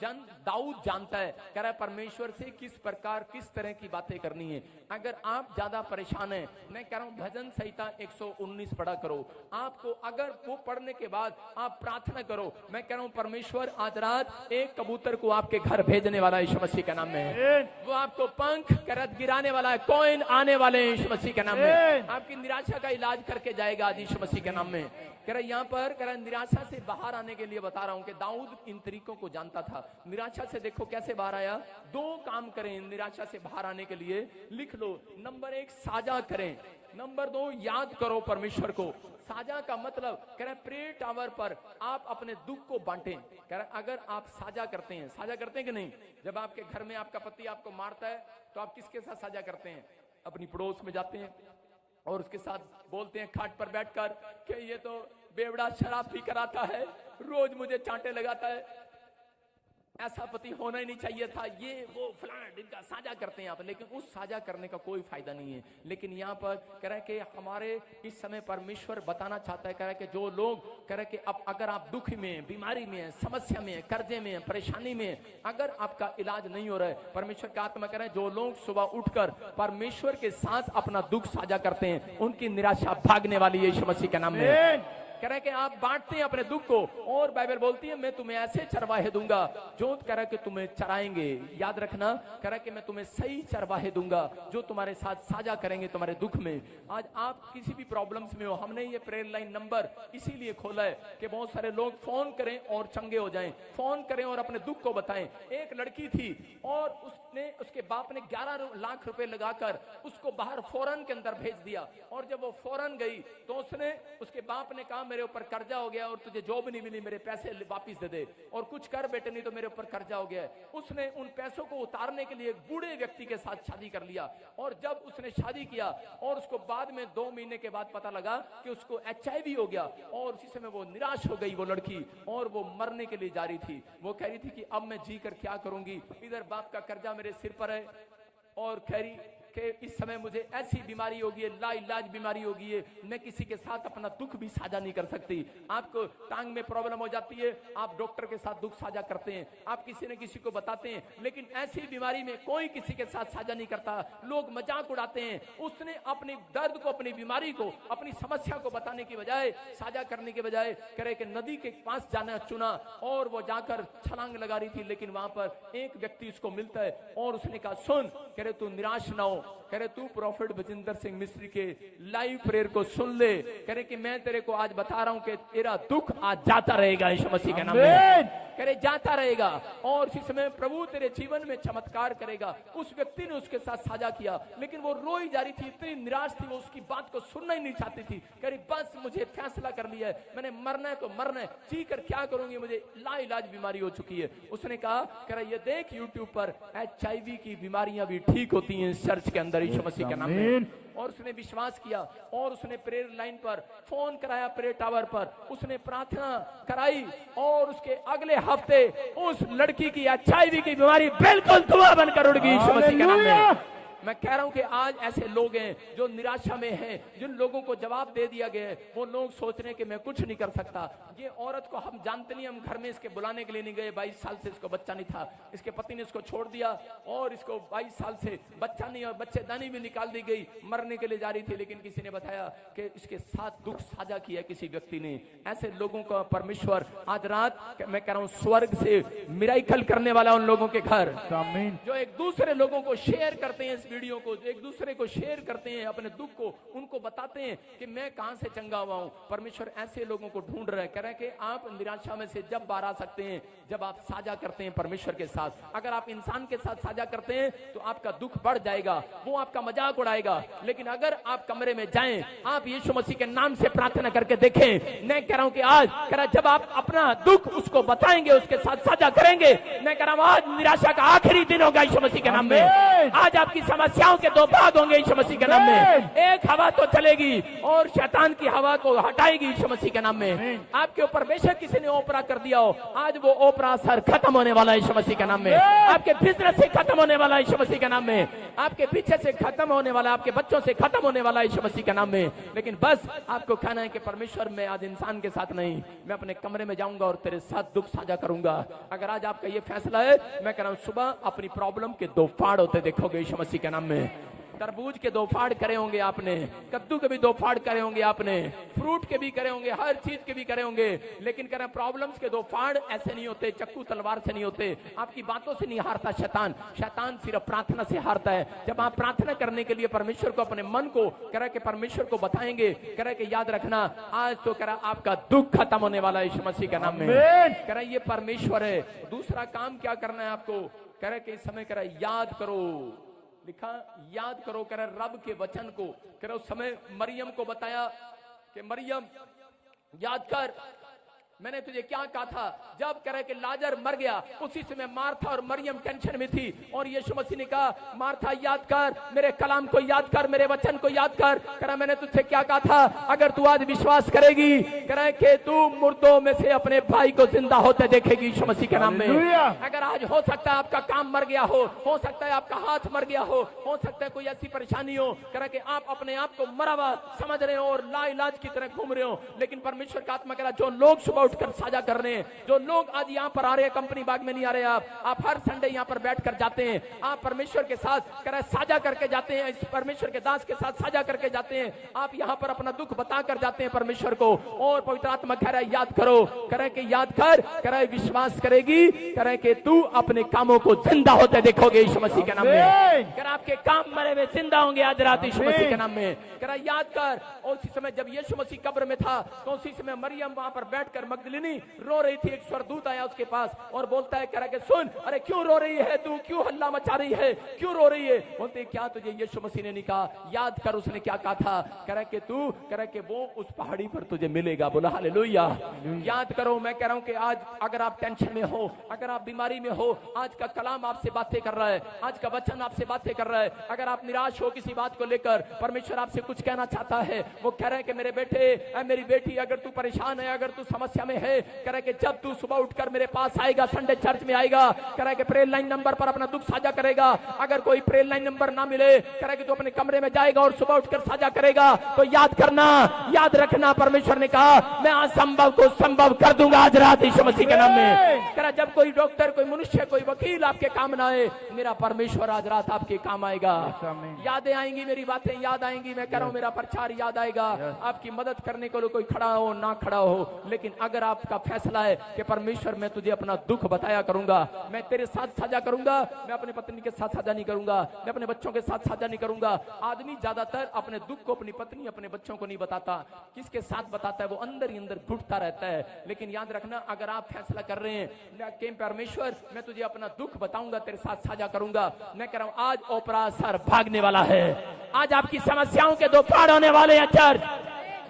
जन दाऊद जानता है, कह रहा है परमेश्वर से किस प्रकार, किस तरह की बातें करनी है। अगर आप ज्यादा परेशान हैं, मैं कह रहा हूं भजन संहिता 119 पढ़ा करो। आपको अगर वो पढ़ने के बाद आप प्रार्थना करो, मैं कह रहा हूं परमेश्वर आज रात एक कबूतर को आपके घर भेजने वाला है यीशु मसीह के नाम में। वो आपको पंख करत गिराने वाला है, कॉइन आने वाले हैं यीशु मसीह के नाम में। आपकी निराशा का इलाज करके जाएगा आज यीशु मसीह के नाम में। कह रहा यहाँ पर कह रहा निराशा से बाहर आने के लिए बता रहा हूं कि दाऊद इन तरीकों को जानता था। निराशा से देखो कैसे बाहर आया। 2 काम करें निराशा से बाहर आने के लिए, लिख लो। नंबर 1 साझा करें, नंबर 2 याद करो परमेश्वर को। साझा का मतलब कह रहे प्रेयर टावर पर आप अपने दुख को बांटें। कह रहे अगर आप साझा करते हैं, साझा करते हैं कि नहीं? जब आपके घर में आपका पति आपको मारता है तो आप किसके साथ साझा करते हैं? अपनी पड़ोस में जाते हैं और उसके साथ बोलते हैं खाट पर बैठकर कि ये तो बेवड़ा शराब पी कर आता है, रोज मुझे चांटे लगाता है, ऐसा पति होना ही नहीं चाहिए था, ये वो फलाना इनका साझा करते हैं आप। लेकिन उस साझा करने का कोई फायदा नहीं है। लेकिन यहाँ पर कह रहे कि हमारे इस समय परमेश्वर बताना चाहता है, कह रहे कि जो लोग कह रहे कि अब अगर आप दुख में, बीमारी में, समस्या में, कर्जे में, परेशानी में, अगर आपका इलाज नहीं हो रहा है, परमेश्वर का आत्मा कह रहे हैं जो लोग सुबह उठकर परमेश्वर के साथ अपना दुख साझा करते हैं उनकी निराशा भागने वाली है यीशु मसीह के नाम में। कह रहे कि आप बांटते हैं अपने दुख को, और बाइबल बोलती है मैं तुम्हें ऐसे चरवाहे दूंगा जो कह रहा कि तुम्हें चराएंगे। याद रखना, कह रहा कि मैं तुम्हें सही चरवाहे दूंगा जो तुम्हारे साथ साझा करेंगे तुम्हारे दुख में। आज आप किसी भी प्रॉब्लम्स में हो, हमने ये प्रेयर लाइन नंबर इसीलिए खोला है कि बहुत सारे लोग फोन करें और चंगे हो जाएं, फोन करें और अपने दुख को बताएं। एक लड़की थी और उसके बाप ने 11 लाख रुपए लगाकर उसको बाहर फॉरेन के अंदर भेज दिया, और जब वो फॉरेन गई तो उसके बाप ने कहा मेरे ऊपर कर्जा हो गया और तुझे जॉब नहीं मिली, मेरे पैसे वापिस दे दे और कुछ कर बेटे, नहीं तो मेरे ऊपर कर्जा हो गया है। उसने उन पैसों को उतारने के लिए एक बूढ़े व्यक्ति के साथ शादी कर लिया, और जब उसने शादी किया और उसको बाद में 2 महीने के बाद पता लगा कि उसको HIV हो गया, और उसी समय वो निराश हो गई वो लड़की, और वो मरने के लिए जा रही थी। वो कह रही थी कि अब मैं जी कर क्या करूंगी, इधर बाप का कर्जा मेरे सिर पर है, और कह रही कि इस समय मुझे ऐसी बीमारी होगी है, लाइलाज बीमारी होगी है, मैं किसी के साथ अपना दुख भी साझा नहीं कर सकती। आपको टांग में प्रॉब्लम हो जाती है, आप डॉक्टर के साथ दुख साझा करते हैं, आप किसी न किसी को बताते हैं, लेकिन ऐसी बीमारी में कोई किसी के साथ साझा नहीं करता, लोग मजाक उड़ाते हैं। उसने अपने दर्द को, अपनी बीमारी को, अपनी समस्या को बताने की बजाय, साझा करने के बजाय करे कि नदी के पास जाना चुना, और वो जाकर छलांग लगा रही थी। लेकिन वहां पर एक व्यक्ति उसको मिलता है और उसने कहा सुन, कह रहे तू निराश ना हो, कह रहे तू प्रॉफिट बजिंदर सिंह मिस्त्री के लाइव प्रेयर को सुन ले, कह रहे कि मैं तेरे को आज बता रहा हूं कि तेरा दुख आज जाता रहेगा यीशु मसीह के नाम में, कह रहे जाता रहेगा, और इसी समय प्रभु तेरे जीवन में चमत्कार करेगा। उस व्यक्ति ने उसके साथ साझा किया, लेकिन वो रोई जा रही थी, इतनी निराश थी, वो उसकी बात को सुनना ही नहीं चाहती थी। कह रही बस मुझे फैसला कर लिया है, मैंने मरना है तो मरना है, जी कर क्या करूंगी, मुझे लाइलाज बीमारी हो चुकी है। उसने कहा, कह रहा ये देख यूट्यूब पर HIV की बीमारियां भी ठीक होती हैं चर्च के अंदर यीशु मसीह के नाम में। और उसने विश्वास किया, और उसने प्रेयर लाइन पर फोन कराया, प्रेयर टावर पर उसने प्रार्थना कराई, और उसके अगले हफ्ते उस लड़की की HIV की बीमारी बिल्कुल धुआं बनकर उड़ गई यीशु मसीह के नाम में। मैं कह रहा हूं कि आज ऐसे लोग हैं जो निराशा में हैं, जिन लोगों को जवाब दे दिया गया है, वो लोग सोच रहे हैं कि मैं कुछ नहीं कर सकता। ये औरत को हम जानते नहीं, हम घर में इसके बुलाने के लिए नहीं गए, 22 साल से इसको बच्चा नहीं था, इसके पति ने इसको छोड़ दिया, और इसको 22 साल से बच्चा नहीं, और बच्चेदानी भी निकाल दी गई, मरने के लिए जा रही थी। लेकिन किसी ने बताया कि इसके साथ दुख साझा किया किसी व्यक्ति ने। ऐसे लोगों का परमेश्वर आज रात मैं कह रहा हूं स्वर्ग से मिराइकल करने वाला उन लोगों के घर, जो एक दूसरे लोगों को शेयर करते हैं, वीडियो को एक दूसरे को शेयर करते हैं, अपने दुख को उनको बताते हैं कि मैं कहां से चंगा हुआ हूं। परमेश्वर ऐसे लोगों को ढूंढ रहा है, कह रहे हैं कि आप निराशा में से जब बाहर आ सकते हैं जब आप साझा करते हैं परमेश्वर के साथ। अगर आप इंसान के साथ साझा करते हैं तो आपका दुख बढ़ जाएगा, वो आपका मजाक उड़ाएगा। लेकिन अगर आप कमरे में जाएं, आप यीशु मसीह के नाम से प्रार्थना करके देखें, मैं कह रहा हूं कि आज कह रहा जब आप अपना दुख उसको बताएंगे, उसके साथ साझा करेंगे, मैं कह रहा हूं आज निराशा का आखिरी दिन होगा यीशु मसीह के नाम में। आज आपकी समस्याओं के 2 भाग होंगे यीशु मसीह के नाम में। एक हवा तो चलेगी और शैतान की हवा को हटाएगी यीशु मसीह के नाम में। आपके ऊपर बेशक किसी ने ओपरा कर दिया हो, आज वो ओपरा असर खत्म होने वाला है यीशु मसीह के नाम में। आपके बिजनेस से खत्म होने वाला है यीशु मसीह के नाम में, आपके पीछे से खत्म होने वाला, आपके बच्चों से खत्म होने वाला है यीशु मसीह के नाम में। लेकिन बस आपको कहना है कि परमेश्वर मैं आज इंसान के साथ नहीं, मैं अपने कमरे में जाऊंगा और तेरे साथ दुख साझा करूंगा। अगर आज आपका ये फैसला है, मैं कह रहा हूं सुबह अपनी प्रॉब्लम के 2 फाड़ होते देखोगे यीशु मसीह के नाम में। तरबूज के 2 फाड़ करे होंगे आपने, कद्दू के भी 2 फाड़ करे होंगे आपने, फ्रूट के भी करे होंगे, हर चीज के भी करे होंगे। लेकिन कह रहे प्रॉब्लम्स के 2 फाड़ ऐसे नहीं होते, चक्कू तलवार से नहीं होते, आपकी बातों से नहीं हारता शैतान। शैतान सिर्फ प्रार्थना से हारता है। जब आप प्रार्थना करने के लिए परमेश्वर को, अपने मन को कह रहे कि परमेश्वर को बताएंगे, कह रहे कि याद रखना आज तो कह रहा आपका दुख खत्म होने वाला है यीशु मसीह के नाम में। कह रहे ये परमेश्वर है। दूसरा काम क्या करना है आपको, कह रहे कि इस समय कह रहे याद करो, लिखा याद करो, कह रहे रब के वचन को। कह रहे उस समय मरियम को बताया कि मरियम याद कर, मैंने तुझे क्या कहा था जब कह रहे कि लाजर मर गया, उसी समय मार्था और मरियम टेंशन में थी और यीशु मसीह ने कहा मार्था याद कर, मेरे कलाम को याद कर, मेरे वचन को याद कर। कह रहा मैंने तुझसे क्या कहा था, अगर तू आज विश्वास करेगी कह रहे कि तू मुर्दों में से अपने भाई को जिंदा होते देखेगी यीशु मसीह के नाम में। अगर आज हो सकता है आपका काम मर गया हो सकता है आपका हाथ मर गया हो सकता है कोई ऐसी परेशानी हो, कह रहा कि आप अपने आप को मरा हुआ समझ रहे हो और लाइलाज की तरह घूम रहे हो, लेकिन परमेश्वर का आत्मा कह रहा जो लोग सुबह उठकर साझा कर रहे हैं, जो लोग आज यहाँ पर आ रहे हैं, कंपनी बाग में नहीं आ रहे, आप हर संडे यहाँ पर बैठकर जाते हैं, आप परमेश्वर के साथ कह रहे साझा करके जाते हैं, इस परमेश्वर के दास के साथ साझा करके जाते हैं, आप यहाँ पर अपना दुख बताकर जाते हैं परमेश्वर को, और पवित्र आत्मा कह रहा है याद करो, कह रहे कि याद कर, कह रहे विश्वास करेगी, कह रहे कि तू अपने कामों को जिंदा होते देखोगे यीशु मसीह के नाम में। कह रहा आपके काम मरे हुए जिंदा होंगे आज रात यीशु मसीह के नाम में। कह रहा याद कर, और उसी समय जब यीशु मसीह कब्र में था तो उसी समय मरियम वहां पर बैठकर मगदलिनी रो रही थी। एक स्वर्गदूत आया उसके पास और बोलता है, कह रहा कि सुन, अरे क्यों रो रही है तू, क्यों हल्ला मचा रही है, क्यों रो रही है? बोलते क्या तुझे यीशु मसीह ने नहीं कहा याद कर उसने क्या कहा था? कह रहा कि तू, कह रहा कि वो उस पहाड़ी पर तुझे मिलेगा। बोला हालेलुया। याद करो, मैं कह रहा हूं कि आज अगर आप टेंशन में हो, अगर आप बीमारी में हो, आज का कलाम आपसे बातें कर रहा है, आज का वचन आपसे बातें कर रहा है। अगर आप निराश हो किसी बात को लेकर, परमेश्वर आपसे कुछ कहना चाहता है, वो कह रहे हैं कि मेरे बेटे, मेरी बेटी, अगर तू परेशान है, अगर तू समस्या में है, कह रहे कि जब तू सुबह उठकर मेरे पास आएगा, संडे चर्च में आएगा, कह रहे कि प्रेयर लाइन नंबर पर अपना दुख साझा करेगा। अगर कोई प्रेयर लाइन नंबर ना मिले, कह रहे कि तू अपने कमरे में जाएगा और सुबह उठकर साझा करेगा, तो याद करना, याद रखना, परमेश्वर ने कहा मैं असंभव को संभव कर दूंगा आज रात यीशु मसीह के नाम में। कह रहा जब कोई डॉक्टर, कोई मनुष्य, कोई वकील आपके काम ना आए, मेरा परमेश्वर आज रात आपके काम आएगा। यादें आएंगी, मेरी बातें याद आएंगी, मैं कह रहा हूं मेरा प्रचार याद आएगा, आपकी मदद करने को कोई खड़ा हो ना खड़ा हो, लेकिन अगर आपका फैसला है कि परमेश्वर मैं तुझे अपना दुख बताया करूंगा, मैं तेरे साथ साझा करूंगा, मैं अपनी पत्नी के साथ साझा नहीं करूंगा, मैं अपने बच्चों के साथ साझा नहीं करूंगा। आदमी ज्यादातर अपने दुख को अपनी पत्नी, अपने बच्चों को नहीं बताता, किसके साथ बताता है? वो अंदर ही अंदर घुटता रहता है। लेकिन याद रखना, अगर आप फैसला कर रहे हैं कि परमेश्वर मैं तुझे अपना दुख बताऊंगा, तेरे साथ साझा करूंगा, मैं कह रहा हूं आज ओपरा सर भागने वाला है, आज आपकी समस्याओं के दो फाड़ होने वाले हैं चर्च।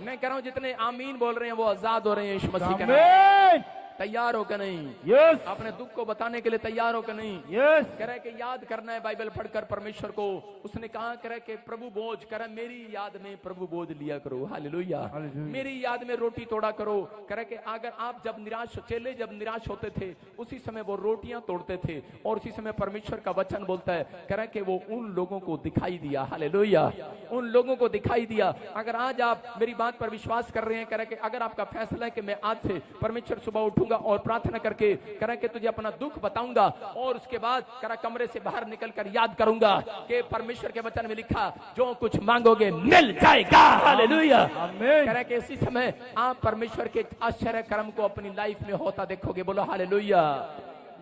मैं कह रहा हूं जितने आमीन बोल रहे हैं वो आजाद हो रहे हैं यीशु मसीह के नाम। तैयार हो कि नहीं? यस। अपने दुख को बताने के लिए तैयार हो कि नहीं? यस। कह रहे कि याद करना है बाइबल पढ़कर परमेश्वर को। उसने कहा, कह रहे कि प्रभु बोझ, कह रहा मेरी याद में प्रभु बोझ लिया करो। हालेलुया। मेरी याद में रोटी तोड़ा करो। कह रहे कि अगर आप जब निराश, चेले जब निराश होते थे उसी समय वो रोटियां तोड़ते थे और उसी समय परमेश्वर का वचन बोलता है, कह रहे कि वो उन लोगों को दिखाई दिया। हालेलुया। उन लोगों को दिखाई दिया। अगर आज आप मेरी बात पर विश्वास कर रहे हैं, कह रहे कि अगर आपका फैसला है कि मैं आज से परमेश्वर सुबह उठूंगा और प्रार्थना करके कह रहा कि तुझे अपना दुख बताऊंगा और उसके बाद कह रहा कमरे से बाहर निकलकर याद करूंगा कि परमेश्वर के वचन में लिखा जो कुछ मांगोगे मिल जाएगा। हालेलुया। कह रहा कि इसी समय आप परमेश्वर के आश्चर्य कर्म को अपनी लाइफ में होता देखोगे। बोलो हालेलुया।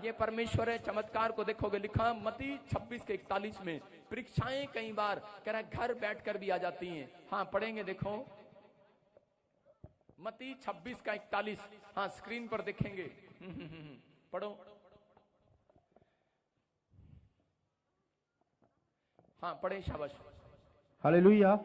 ये परमेश्वर है, चमत्कार को देखोगे। लिखा मत्ती 26:41 में, परीक्षाएं कई बार कह रहा घर बैठकर भी आ जाती हैं। हाँ पढ़ेंगे, देखो मत्ती 26:41। हाँ स्क्रीन पर देखेंगे। पढ़ो। हाँ पढ़े, शाबाश। हालेलुया।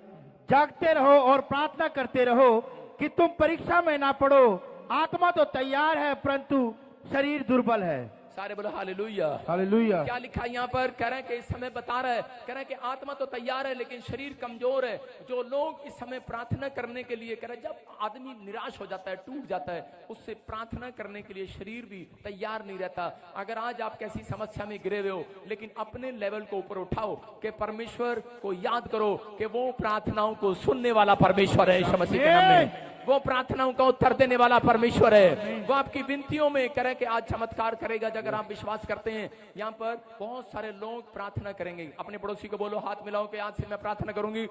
जागते रहो और प्रार्थना करते रहो कि तुम परीक्षा में ना पड़ो। आत्मा तो तैयार है परंतु शरीर दुर्बल है। सारे बोलो हालेलुया। हालेलुया। क्या लिखा है यहाँ पर? कह रहे हैं कि इस समय बता रहा है, कह रहे हैं कि आत्मा तो तैयार है लेकिन शरीर कमजोर है। जो लोग इस समय प्रार्थना करने के लिए, कह रहे हैं जब आदमी निराश हो जाता है, टूट जाता है, उससे प्रार्थना करने के लिए शरीर भी तैयार नहीं रहता। अगर आज आप कैसी समस्या में गिरे हुए हो, लेकिन अपने लेवल को ऊपर उठाओ कि परमेश्वर को याद करो कि वो प्रार्थनाओं को सुनने वाला परमेश्वर है। यीशु मसीह के नाम में वो प्रार्थनाओं का उत्तर देने वाला परमेश्वर है। वो आपकी विनतियों में कह रहे कि आज चमत्कार करेगा अगर आप विश्वास करते हैं। यहाँ पर बहुत सारे लोग प्रार्थना करेंगे। अपने पड़ोसी को बोलो, हाथ मिलाओ कि आज से मैं प्रार्थना करूंगी,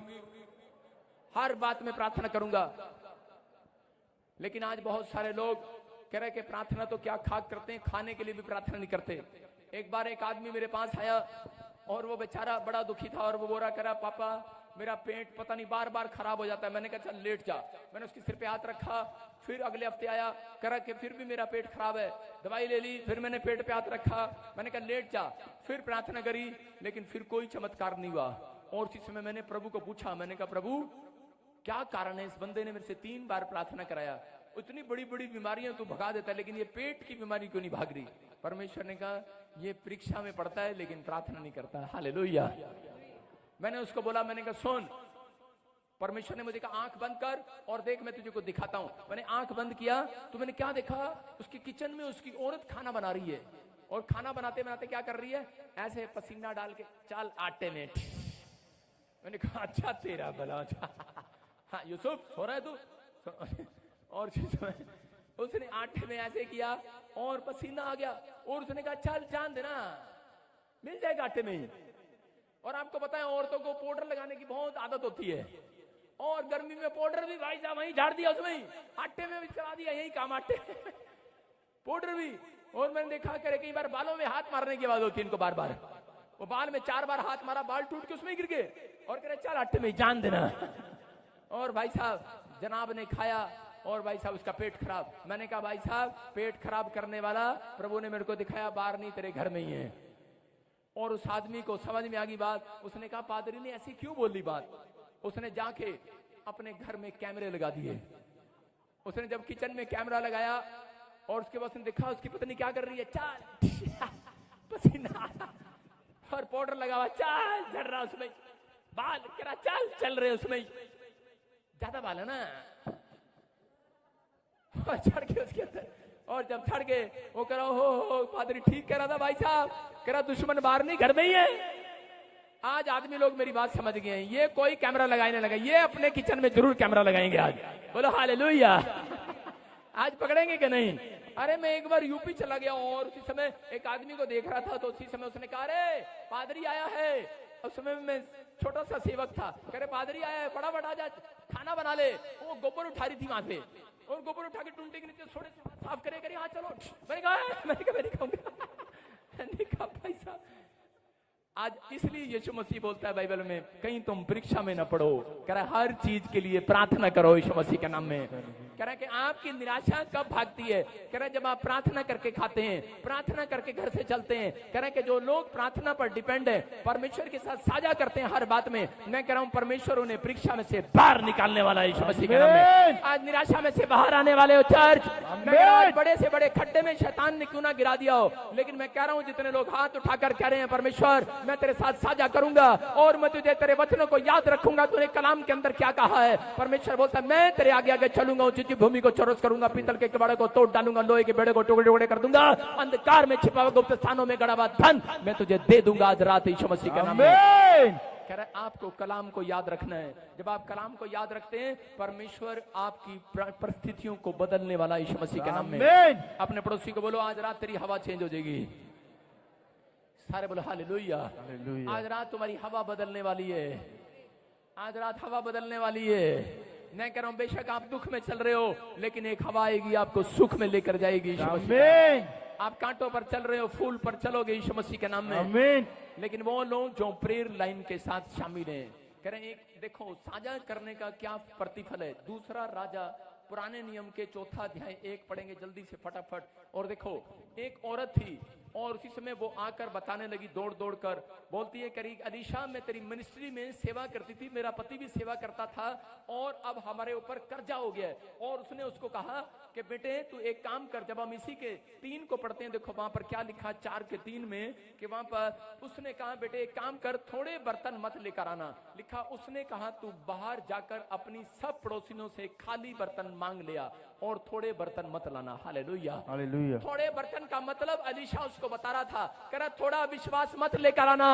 हर बात में प्रार्थना करूंगा। लेकिन आज बहुत सारे लोग कह रहे कि प्रार्थना तो क्या खाक करते हैं, खाने के लिए भी प्रार्थना नहीं करते। एक बार एक आदमी मेरे पास आया और वो बेचारा बड़ा दुखी था और वो बोला, कह रहा पापा मेरा पेट पता नहीं बार बार खराब हो जाता है। मैंने कहा चल लेट जा। मैंने उसके सिर पे हाथ रखा। फिर अगले हफ्ते आया, करा कि फिर भी मेरा पेट खराब है। दवाई ले ली, फिर मैंने पेट पे हाथ रखा। मैंने कहा लेट जा। फिर प्रार्थना करी लेकिन फिर कोई चमत्कार नहीं हुआ। और उसी समय मैंने प्रभु को पूछा, मैंने कहा प्रभु क्या कारण है, इस बंदे ने मेरे से 3 बार प्रार्थना कराया, इतनी बड़ी बड़ी बीमारियां तू भगा देता है, लेकिन ये पेट की बीमारी क्यों नहीं भाग रही? परमेश्वर ने कहा ये परीक्षा में पड़ता है लेकिन प्रार्थना नहीं करता। हालेलुया। मैंने उसको बोला, मैंने कहा सुन, परमेश्वर ने मुझे कहा आंख बंद कर और देख, मैं तुझे को दिखाता हूं। मैंने आंख बंद किया तो मैंने क्या देखा, उसकी किचन में उसकी औरत खाना बना रही है, और खाना बनाते बनाते क्या कर रही है, ऐसे पसीना डाल के चाल आटे में। मैंने कहा अच्छा तेरा भला। हाँ यूसुफ सो रहा है तू? और उसने आटे में ऐसे किया और पसीना आ गया, और उसने कहा चल जान देना, मिल जाएगा आटे में ही। और आपको पता है औरतों को पाउडर लगाने की बहुत आदत होती है, और गर्मी में पाउडर भी भाई साहब वहीं झाड़ दिया, उसमें ही आटे में भी चला दिया, यही काम आटे पाउडर भी। और मैंने देखा करे कई बार बालों में हाथ मारने की बात होती है इनको, बार बार वो बाल में 4 बार हाथ मारा, बाल टूट के उसमें गिर गए, और कह रहे चल आटे में जान देना। और भाई साहब जनाब ने खाया, और भाई साहब उसका पेट खराब। मैंने कहा भाई साहब पेट खराब करने वाला प्रभु ने मेरे को दिखाया बाहर नहीं, तेरे घर में ही है। और उस आदमी को समझ में आ गई बात। उसने कहा पादरी ने ऐसी क्यों बोली बात? उसने जाके अपने घर में कैमरे लगा दिए। उसने जब किचन में कैमरा लगाया और उसके बाद उसने देखा उसकी पत्नी क्या कर रही है, चाल पसीना और पाउडर लगा हुआ, चाल झड़ रहा उसमें, बाल करा चाल चल रहे उसमें, ज्यादा बाल है ना, और चढ़ के उसके अंदर। और जब चढ़ गए वो कह रहा हो पादरी ठीक कह रहा था भाई साहब, कह रहा दुश्मन बाहर नहीं घर में ही है। आज आदमी लोग मेरी बात समझ गए हैं, ये कोई कैमरा लगाने लगा, ये अपने किचन में जरूर कैमरा लगाएंगे आज। बोलो हालेलुया। आज पकड़ेंगे कि नहीं? अरे मैं एक बार यूपी चला गया और उसी समय एक आदमी को देख रहा था, तो उसी समय उसने कहा अरे पादरी आया है। उस समय मैं छोटा सा सेवक था, कह रहे पादरी आया है, फटाफट आ जा खाना बना ले। वो गोबर उठा रही थी वहां पे, और गोबर उठा के टूंटे के नीचे थोड़े से साफ करे हाँ चलो। मैंने कहा भाई साहब आज इसलिए यीशु मसीह बोलता है बाइबल में, कहीं तुम परीक्षा में न पड़ो, कह रहा है हर चीज के लिए प्रार्थना करो यीशु मसीह के नाम में। कह रहा है कि आपकी निराशा कब भागती है? कह रहा है जब आप प्रार्थना करके खाते हैं, प्रार्थना करके घर से चलते हैं। कह रहा है कि जो लोग प्रार्थना पर डिपेंड है, परमेश्वर के साथ साझा करते हैं हर बात में, मैं कह रहा हूं परमेश्वर उन्हें परीक्षा में से बाहर निकालने वाला है यीशु मसीह के नाम में। आज निराशा में से बाहर आने वाले हो चर्च, मैं बड़े से बड़े खड्डे में शैतान ने क्यों ना गिरा दिया हो, लेकिन मैं कह रहा हूं जितने लोग हाथ उठाकर कह रहे हैं परमेश्वर मैं तेरे साथ साझा करूंगा और मैं तुझे तेरे वचनों को याद रखूंगा, तूने कलाम के अंदर क्या कहा है। परमेश्वर बोलता है मैं तेरे आगे आगे चलूंगा, उचित भूमि को चौरस करूंगा, पीतल के कबाड़े को तोड़ डालूंगा, लोहे के बेड़े को टुकड़े टुकड़े कर दूंगा, अंधकार में छिपा हुआ गुप्त स्थानों में गड़ा हुआ धन मैं तुझे दे दूंगा आज रात यीशु मसीह के नाम में। कह रहा है आपको कलाम को याद रखना है। जब आप कलाम को याद रखते हैं, परमेश्वर आपकी परिस्थितियों को बदलने वाला यीशु मसीह के नाम में। अपने पड़ोसी को बोलो आज रात तेरी हवा चेंज हो जाएगी। सारे बोलो हालेलुया। आज रात तुम्हारी हवा बदलने वाली है, आज रात हवा बदलने वाली है। मैं कह रहा हूं बेशक आप दुख में चल रहे हो, लेकिन एक हवा आएगी आपको सुख में लेकर जाएगी। आप कांटों पर चल रहे हो, फूल पर चलोगे यीशु मसीह के नाम में। लेकिन वो लोग जो प्रेयर लाइन के साथ शामिल हैं, कह रहे हैं एक देखो साझा करने का क्या प्रतिफल है। दूसरा राजा पुराने नियम के 4 अध्याय 1 पढ़ेंगे जल्दी से फटाफट। और देखो एक औरत थी और उसी समय वो आकर बताने लगी दौड़ दौड़ कर, बोलती है करी अलीशा मैं तेरी मिनिस्ट्री में सेवा करती थी, मेरा पति भी सेवा करता था और अब हमारे ऊपर कर्जा हो गया है। और उसने उसको कहा कि बेटे तू एक काम कर, जब हम इसी के 3 को पढ़ते हैं, देखो वहां पर क्या लिखा 4:3 में कि वहां पर उसने कहा बेटे एक काम कर, थोड़े बर्तन मत लेकर आना। लिखा उसने कहा तू बाहर जाकर अपनी सब पड़ोसियों से खाली बर्तन मांग लिया और थोड़े बर्तन मत लाना। Hallelujah hallelujah. थोड़े बर्तन का मतलब अलीशा उसको बता रहा था, कह रहा थोड़ा विश्वास मत लेकर आना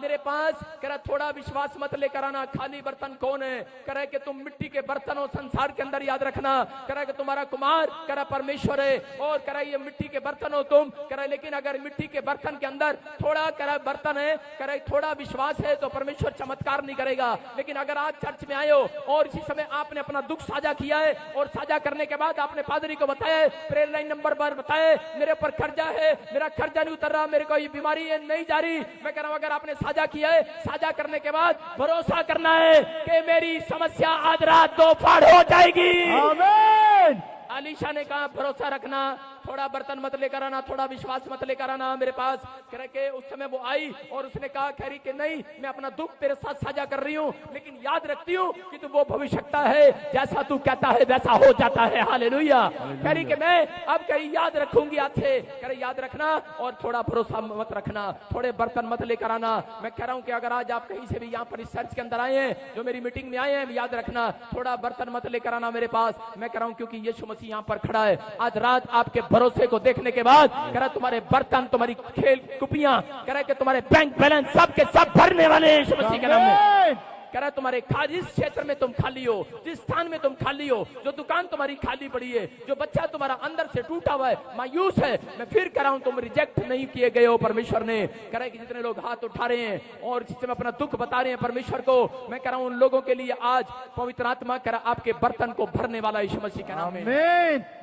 मेरे पास, कह रहा थोड़ा विश्वास मत लेकर आना। खाली बर्तन कौन है? कह रहा है कि तुम मिट्टी के बर्तन हो संसार के अंदर, याद रखना। कह रहा है कि तुम्हारा कुमार कह रहा परमेश्वर है और कह रहा ये मिट्टी के बर्तन हो तुम। कह रहा लेकिन अगर मिट्टी के बर्तन के अंदर थोड़ा कह रहा बर्तन है, कह रहा थोड़ा विश्वास है तो परमेश्वर चमत्कार नहीं करेगा। लेकिन अगर आज चर्च में आए हो और इसी समय आपने अपना दुख साझा किया है और साझा करने के बाद आपने पादरी को बताया, प्रेयर लाइन नंबर पर बताया मेरे ऊपर कर्जा है, मेरा कर्जा नहीं उतर रहा, मेरे को ये बीमारी है नहीं जा रही, मैं कह रहा हूं अगर आपने साझा किया है, साझा करने के बाद भरोसा करना है कि मेरी समस्या आज रात 2 फाड़ हो जाएगी। आमीन। अलीशा ने कहा भरोसा रखना, थोड़ा बर्तन मत लेकर आना, थोड़ा विश्वास मत लेकर आना मेरे पास। कह रहे कि उस समय वो आई और उसने कहा, कह रही कि नहीं, मैं अपना दुख तेरे साथ साझा कर रही हूँ, लेकिन याद रखती हूँ कि तू वो भविष्यवक्ता है, जैसा तू कहता है वैसा हो जाता है। हालेलुया। कह रही कि मैं अब कह रही याद रखूंगी आज से। कह रही याद रखना और थोड़ा भरोसा मत रखना, थोड़े बर्तन मत लेकर आना। मैं कह रहा हूं कि अगर आज आप कहीं से भी यहाँ पर इस चर्च के अंदर आए हैं, जो मेरी मीटिंग में आए हैं, याद रखना थोड़ा बर्तन मत लेकर आना मेरे पास। मैं कह रहा हूं क्योंकि यीशु मसीह यहाँ पर खड़ा है। आज रात आपके भरोसे को देखने के बाद कह रहा तुम्हारे बर्तन, तुम्हारी खेल कुपियां, कह रहा कि तुम्हारे बैंक बैलेंस सब के सब भरने वाले हैं यीशु मसीह के नाम में। कह रहा तुम्हारे जिस क्षेत्र में तुम खाली हो, जिस स्थान में तुम खाली हो, जो दुकान तुम्हारी खाली पड़ी है, जो बच्चा तुम्हारा अंदर से टूटा हुआ है, मायूस है, मैं फिर कह रहा हूं तुम रिजेक्ट नहीं किए गए हो परमेश्वर ने। कह रहा है कि जितने लोग हाथ उठा रहे हैं और जिससे अपना दुख बता रहे हैं परमेश्वर को, मैं कह रहा हूं उन लोगों के लिए आज पवित्र आत्मा कह रहा आपके बर्तन को भरने वाला यीशु मसीह के नाम में।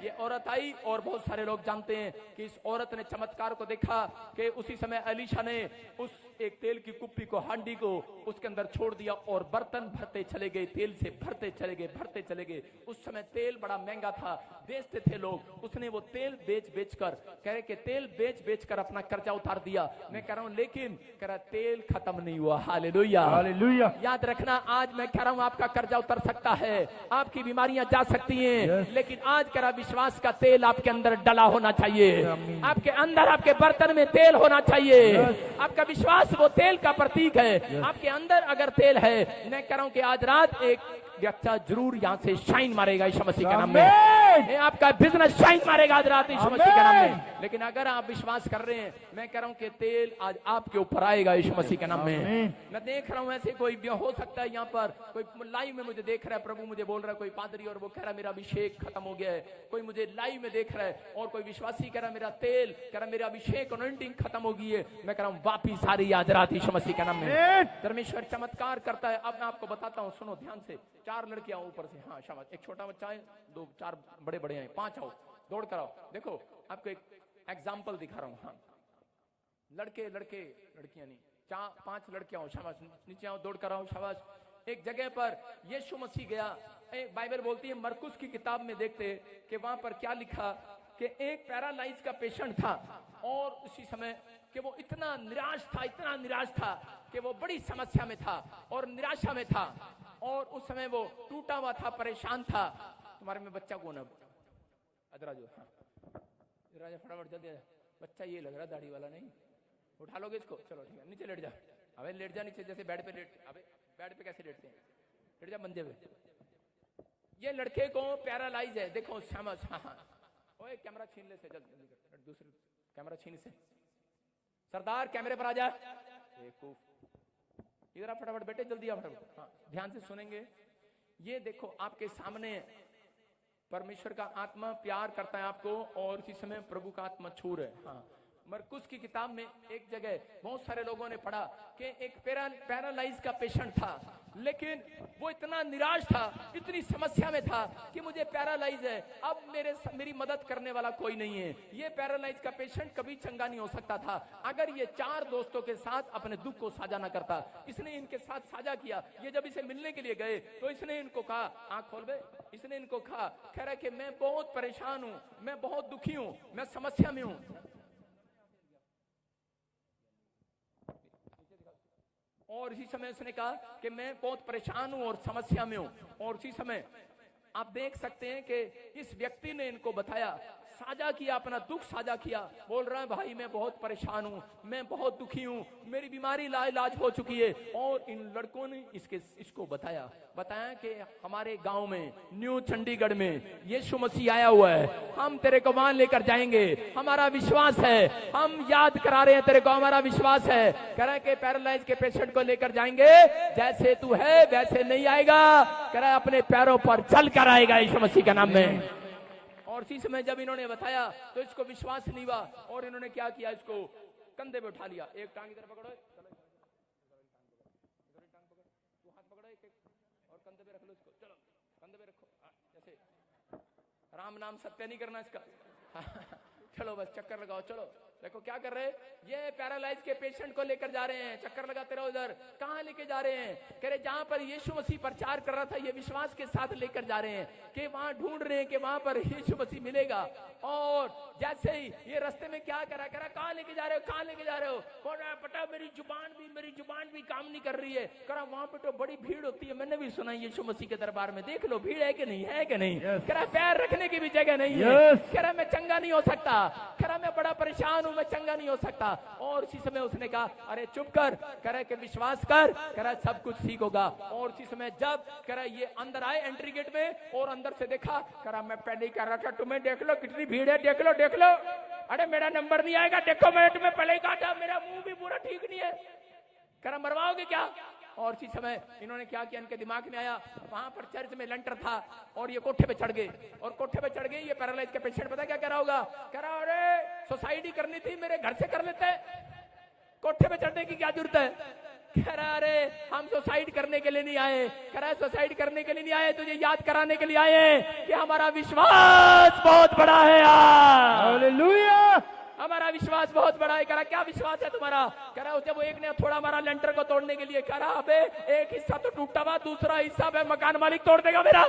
ये औरत आई और बहुत सारे लोग जानते हैं कि इस औरत ने चमत्कार को देखा कि उसी समय एलीशा ने उस एक तेल की कुप्पी को, हांडी को उसके अंदर छोड़ दिया और बर्तन भरते चले गए, तेल से भरते चले गए, भरते चले गए। उस समय तेल बड़ा महंगा था, बेचते थे लोग। उसने वो तेल बेच कर, कह रहे कि तेल बेच कर अपना कर्जा उतार दिया। मैं कह रहा हूं लेकिन कह रहा तेल खत्म नहीं हुआ। Hallelujah, hallelujah. याद रखना आज मैं कह रहा हूं आपका कर्जा उतर सकता है, आपकी बीमारियां जा सकती हैं, लेकिन आज कह रहा विश्वास का तेल आपके अंदर डला होना चाहिए, आपके अंदर, आपके बर्तन में तेल होना चाहिए। आपका विश्वास वो तेल का प्रतीक है। आपके अंदर अगर तेल है, मैं कह रहा हूं कि आज रात एक व्यक्ति जरूर यहां से शाइन मारेगा यीशु मसीह के नाम में। आपका बिजनेस शाइन मारेगा आज रात यीशु मसीह के नाम में। लेकिन अगर आप विश्वास कर रहे हैं, मैं कह रहा हूं कि तेल आज आपके ऊपर आएगा यीशु मसीह के नाम में। मैं देख रहा हूं ऐसे कोई हो सकता है यहाँ पर कोई लाइव में मुझे देख रहा है, प्रभु मुझे बोल रहा है कोई पादरी और वो कह रहा है मेरा अभिषेक खत्म हो गया है। कोई मुझे लाइव में देख रहा है और कोई विश्वासी कह रहा है मेरा तेल, कह रहा मेरा अभिषेक अनॉइंटिंग खत्म हो गई है। मैं कह रहा हूं वापिस आ रही है आज रात यीशु मसीह के नाम में। परमेश्वर चमत्कार करता है। अब मैं आपको बताता हूं, सुनो ध्यान से। 4 लड़कियां ऊपर से, हाँ शाबाश, एक छोटा बच्चा है, 2-4 बड़े बड़े हैं, 5 आओ, दौड़ कर आओ। देखो आपको एक एग्जाम्पल दिखा रहा हूं। हाँ, लड़के लड़कियां नहीं, 4-5 लड़कियां हो, शाबाश, नीचे आओ, दौड़ कर आओ, शाबाश। एक जगह पर यीशु मसीह गया। बाइबल बोलती है, मरकुस की किताब में देखते कि वहां पर क्या लिखा कि एक पैरालाइज का पेशेंट था और उसी समय कि वो इतना निराश था कि वो बड़ी समस्या में था और निराशा में था और उस समय वो टूटा हुआ था, परेशान था। तुम्हारे में बच्चा कौन है? अदराजो, हाँ राजा, फटाफट जल्दी। बच्चा ये लग रहा दाढ़ी वाला, नहीं उठा लोगे इसको? चलो ठीक है, नीचे लेट जा। अबे लेट जा नीचे, जैसे बेड पे लेट। अबे बेड पे कैसे लेटते हैं? लेट जा बंदे पे। ये लड़के को पैरालाइज है, देखो समझ। हाँ, ओए कैमरा छीन ले से, जल्दी कर, दूसरे कैमरा छीन से। सरदार कैमरे पर आ जा। इधर आप फटाफट बेटे, जल्दी आ फटाफट। हाँ, ध्यान से सुनेंगे। ये देखो आपके सामने परमेश्वर का आत्मा प्यार करता है आपको और इसी समय प्रभु का आत्मा छू रहा है। हाँ, मरकुस की किताब में एक जगह बहुत सारे लोगों ने पढ़ा कि एक पैरालाइज का पेशेंट था, लेकिन वो इतना निराश था, इतनी समस्या में था कि मुझे पैरालाइज है, अब मेरी मदद करने वाला कोई नहीं है। ये पैरालाइज का पेशेंट कभी चंगा नहीं हो सकता था अगर ये 4 दोस्तों के साथ अपने दुख को साझा ना करता। इसने इनके साथ साझा किया। ये जब इसे मिलने के लिए गए तो इसने इनको कहा, आंख खोल बे, इसने इनको कहा, कह रहा कि मैं बहुत परेशान हूं, मैं बहुत दुखी हूं, मैं समस्या में हूं। और इसी समय उसने कहा कि मैं बहुत परेशान हूं और समस्या में हूं। और उसी समय आप देख सकते हैं कि इस व्यक्ति ने इनको बताया, साझा किया, अपना दुख साझा किया। बोल रहा है भाई मैं बहुत परेशान हूं, मैं बहुत दुखी हूं, मेरी बीमारी लाइलाज हो चुकी है। और इन लड़कों ने इसको बताया कि हमारे गांव में, न्यू चंडीगढ़ में यीशु मसीह आया हुआ है, हम तेरे को वहां लेकर जाएंगे, हमारा विश्वास है, हम याद करा रहे हैं तेरे को, हमारा विश्वास है। कह रहा है कि पैरालाइज के पेशेंट को लेकर जाएंगे, जैसे तू है वैसे नहीं आएगा, कह रहा है अपने पैरों पर चल कर आएगा यीशु मसीह के नाम में। और इसी समय जब इन्होंने बताया तो इसको विश्वास नहीं हुआ और इन्होंने क्या किया, इसको कंधे पे उठा लिया। एक टांग इधर पकड़ो, चलो इधर टांग पकड़, तू हाथ पकड़ो एक और कंधे पे रख लो इसको, चलो कंधे पे रखो। जैसे राम नाम सत्य नहीं करना इसका। चलो बस चक्कर लगाओ, चलो। देखो क्या कर रहे हैं, ये पैरालाइज के पेशेंट को लेकर जा रहे हैं, चक्कर लगाते रहो उधर। कहाँ लेके जा रहे हैं, कह रहे जहां पर यीशु मसीह प्रचार कर रहा था, ये विश्वास के साथ लेकर जा रहे हैं कि वहां ढूंढ रहे हैं कि वहां पर यीशु मसीह मिलेगा। और जैसे ही ये रास्ते में क्या करा, कहाँ लेके जा रहे हो, कहाँ लेके जा रहे हो, बोल रहा है पता मेरी जुबान भी काम नहीं कर रही है। करा वहां पे तो बड़ी भीड़ होती है, मैंने भी सुना यीशु मसीह के दरबार में, देख लो भीड़ है कि नहीं, है कि नहीं। करा पैर रखने की भी जगह नहीं है। करा मैं चंगा नहीं हो सकता, करा मैं बड़ा परेशान हूं, मैं चंगा नहीं हो सकता। और इसी समय उसने कहा अरे चुप कर, करे कि विश्वास कर, करे सब कुछ ठीक होगा। और इसी समय जब करे ये अंदर आए एंट्री गेट में और अंदर से देखा, करा मैं पहले ही कह रहा था तुम्हें देख लो कितनी भीड़ है, देख लो देख लो, अरे मेरा नंबर नहीं आएगा, देखो मैं तुम्हें पहले ही कहा था, मेरा मुंह भी पूरा ठीक नहीं है, करा मरवाओगे क्या। और इसी समय इन्होंने क्या किया, इनके दिमाग में आया वहां पर चर्च में लेंटर था और ये कोठे पे चढ़ गए। और कोठे पे चढ़ गए, ये पैरालाइज के पेशेंट पता क्या कह रहा होगा, कह रहा अरे सोसाइटी करनी थी, मेरे घर से कर लेते, कोठे पे चढ़ने की क्या जरूरत है। कह रहा अरे हम सुसाइड करने के लिए नहीं आए, कह रहा सुसाइड करने के लिए नहीं आए, तुझे याद कराने के लिए आए कि हमारा विश्वास बहुत बड़ा है यार, हालेलुया, हमारा विश्वास बहुत बड़ा है। कह रहा क्या विश्वास है तुम्हारा, कह रहा जब वो एक ने थोड़ा मारा लेंटर को तोड़ने के लिए, कह रहा अबे एक हिस्सा तो टूटा हुआ, दूसरा हिस्सा पे मकान मालिक तोड़ देगा मेरा।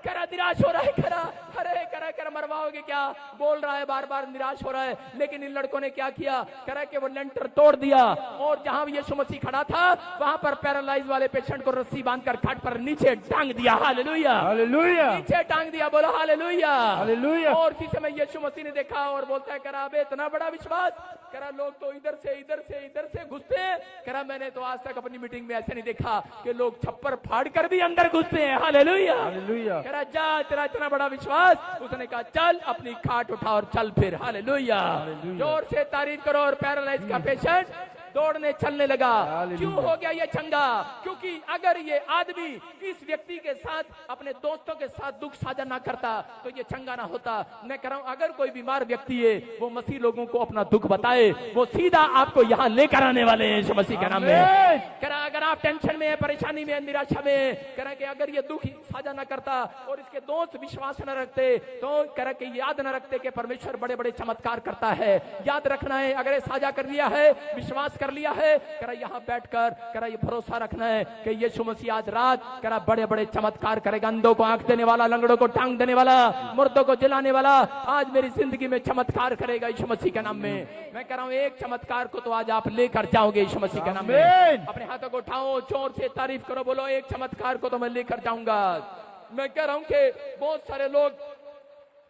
कह रहा निराश हो रहा है, कह रहा अरे कह रहा मरवाओगे क्या, बोल रहा है बार बार निराश हो रहा है। लेकिन इन लड़कों ने क्या किया, कह रहा कि वो लेंटर तोड़ दिया और जहां यीशु मसीह खड़ा था वहां पर पैरालाइज वाले पेशेंट को रस्सी बांधकर खाट पर नीचे टांग दिया, हालेलुया हालेलुया, नीचे टांग दिया, बोलो हालेलुया हालेलुया। और इसी समय यीशु मसीह ने देखा और बोलता है, कह रहा अबे इतना बड़ा विश्वास, कह रहा लोग तो इधर से घुसते हैं, कह रहा मैंने तो आज तक अपनी मीटिंग में ऐसे नहीं देखा कि लोग छप्पर फाड़ कर भी अंदर घुसते हैं, हालेलुया हालेलुया। कह रहा जा तेरा इतना बड़ा विश्वास, उसने कहा चल अपनी खाट उठा और चल फिर, हालेलुया, जोर से तारीफ करो। और पैरालाइज का पेशेंट दौड़ने चलने लगा। क्यों हो गया ये चंगा, क्योंकि अगर ये आदमी इस व्यक्ति के साथ अपने दोस्तों के साथ दुख साझा ना करता तो ये चंगा ना होता। मैं कह रहा हूं अगर कोई बीमार व्यक्ति है वो मसीह लोगों को अपना दुख बताए, वो सीधा आपको यहाँ लेकर आने वाले हैं यीशु मसीह के नाम में। कह रहा अगर आप टेंशन में है, परेशानी में, निराशा में, कह रहा कि अगर ये दुख साझा ना करता और इसके दोस्त विश्वास न रखते तो कह रहा कि याद न रखते कि परमेश्वर बड़े बड़े चमत्कार करता है। याद रखना है, अगर साझा कर लिया है, विश्वास कर लिया है, करा यहाँ बैठकर करा ये भरोसा रखना है कि यीशु मसीह आज रात करा बड़े बड़े चमत्कार करेगा। अंधों को आंख देने वाला, लंगड़ों को टांग देने वाला, मुर्दों को जिलाने वाला आज मेरी जिंदगी में चमत्कार करेगा यीशु मसीह के नाम में। मैं कह रहा हूँ एक चमत्कार को तो आज आप लेकर जाओगे यीशु मसीह के नाम में। अपने हाथों को उठाओ, जोर से तारीफ करो, बोलो एक चमत्कार को तो मैं लेकर जाऊंगा। मैं कह रहा हूँ कि बहुत सारे लोग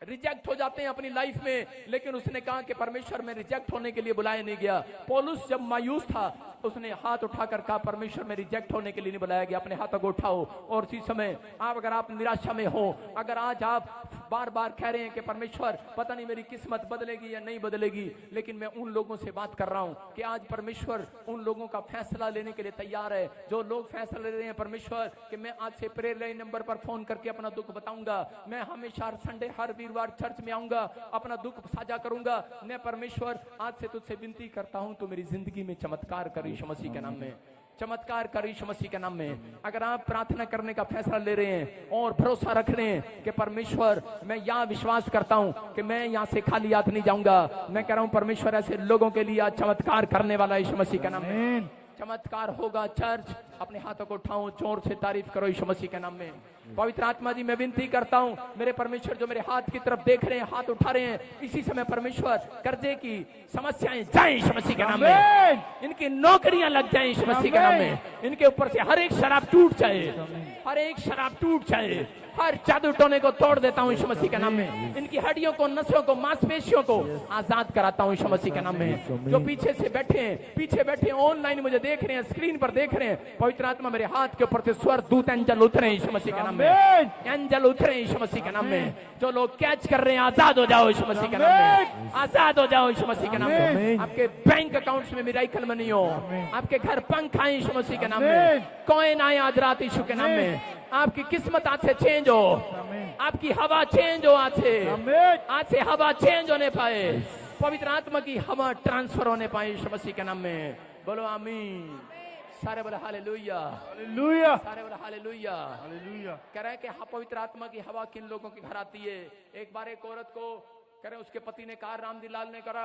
रिजेक्ट हो जाते हैं अपनी लाइफ में, लेकिन उसने कहा कि परमेश्वर में रिजेक्ट होने के लिए बुलाया नहीं गया। पौलुस जब मायूस था उसने हाथ उठाकर कहा परमेश्वर में रिजेक्ट होने के लिए नहीं बुलाया गया। अपने हाथों को उठाओ और इसी समय आप अगर आप निराशा में हो, अगर आज आप बार बार कह रहे हैं कि परमेश्वर पता नहीं मेरी किस्मत बदलेगी या नहीं बदलेगी, लेकिन मैं उन लोगों से बात कर रहा हूं कि आज परमेश्वर उन लोगों का फैसला लेने के लिए तैयार है। जो लोग फैसला ले रहे हैं परमेश्वर कि मैं आज से प्रेयर लाइन नंबर पर फोन करके अपना दुख बताऊंगा, मैं हमेशा संडे हर वीरवार चर्च में आऊंगा, अपना दुख साझा करूंगा, मैं परमेश्वर आज से तुझसे विनती करता हूं तो मेरी जिंदगी में चमत्कार कर यीशु मसीह के नाम में, चमत्कार कर यीशु मसीह के नाम में। अगर आप प्रार्थना करने का फैसला ले रहे हैं और भरोसा रख रहे हैं कि परमेश्वर मैं यहाँ विश्वास करता हूँ कि मैं यहाँ से खाली हाथ नहीं जाऊंगा, मैं कह रहा हूँ परमेश्वर ऐसे लोगों के लिए आज चमत्कार करने वाला यीशु मसीह के नाम में चमत्कार होगा। चर्च अपने हाथों को उठाओ, जोर से तारीफ करो यीशु मसीह के नाम में। पवित्र आत्मा जी मैं विनती करता हूं मेरे परमेश्वर जो मेरे हाथ की तरफ देख रहे हैं, हाथ उठा रहे हैं, इसी समय परमेश्वर कर्जे की समस्याएं जाएं यीशु मसीह के नाम में, इनकी नौकरियां लग जाएं यीशु मसीह के नाम में, इनके ऊपर से हर एक शराब टूट जाए, हर एक शराब टूट जाए, हर जादू टोने को तोड़ देता हूं यीशु मसीह के नाम में। इनकी हड्डियों को, नसों को, मांसपेशियों को आजाद कराता हूं यीशु मसीह के नाम में। जो पीछे बैठे ऑनलाइन मुझे देख रहे हैं, स्क्रीन पर देख रहे हैं, पवित्र आत्मा मेरे हाथ के ऊपर से स्वर दूत एंजल उतरे यीशु मसीह के नाम में, एंजल उतरे यीशु मसीह के नाम में। जो लोग कैच कर रहे हैं आजाद हो जाओ यीशु मसीह के नाम में, आजाद हो जाओ यीशु मसीह के नाम में। आपके बैंक अकाउंट्स में मिराकल मनी हो, आपके घर पंख आए यीशु मसीह के नाम में, कॉइन आए आज रात यीशु के नाम में, आपकी किस्मत आज से चेंज हो, आपकी हवा चेंज हो, आज से हवा चेंज होने पाए, पवित्र आत्मा की हवा ट्रांसफर होने पाए यीशु मसीह के नाम में। बोलो आमीन, सारे बोले हालेलुया हालेलुया, सारे बोले हालेलुया हालेलुया। कह रहे हैं कि हाँ पवित्र आत्मा की हवा किन लोगों के घर आती है। एक बार एक औरत को कह रहे उसके पति ने कहा, रामजी लाल ने कहा,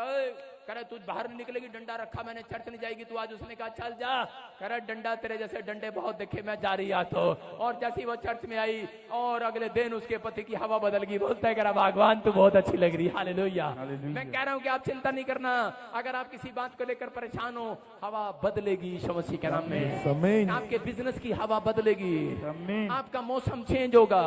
कह रहे तू बाहर नहीं निकलेगी, डंडा रखा मैंने, चर्च नहीं जाएगी तू आज। उसने कहा चल जा। कह रहा डंडा तेरे जैसे डंडे बहुत देखे, मैं जा रही आ तो। और जैसी वो चर्च में आई और अगले दिन उसके पति की हवा बदल गई। बोलता है कह रहा भगवान तू बहुत अच्छी लग रही। हालेलुया। मैं कह रहा हूँ कि आप चिंता नहीं करना, अगर आप किसी बात को लेकर परेशान हो, हवा बदलेगी यीशु मसीह के नाम में। आपके बिजनेस की हवा बदलेगी, आपका मौसम चेंज होगा।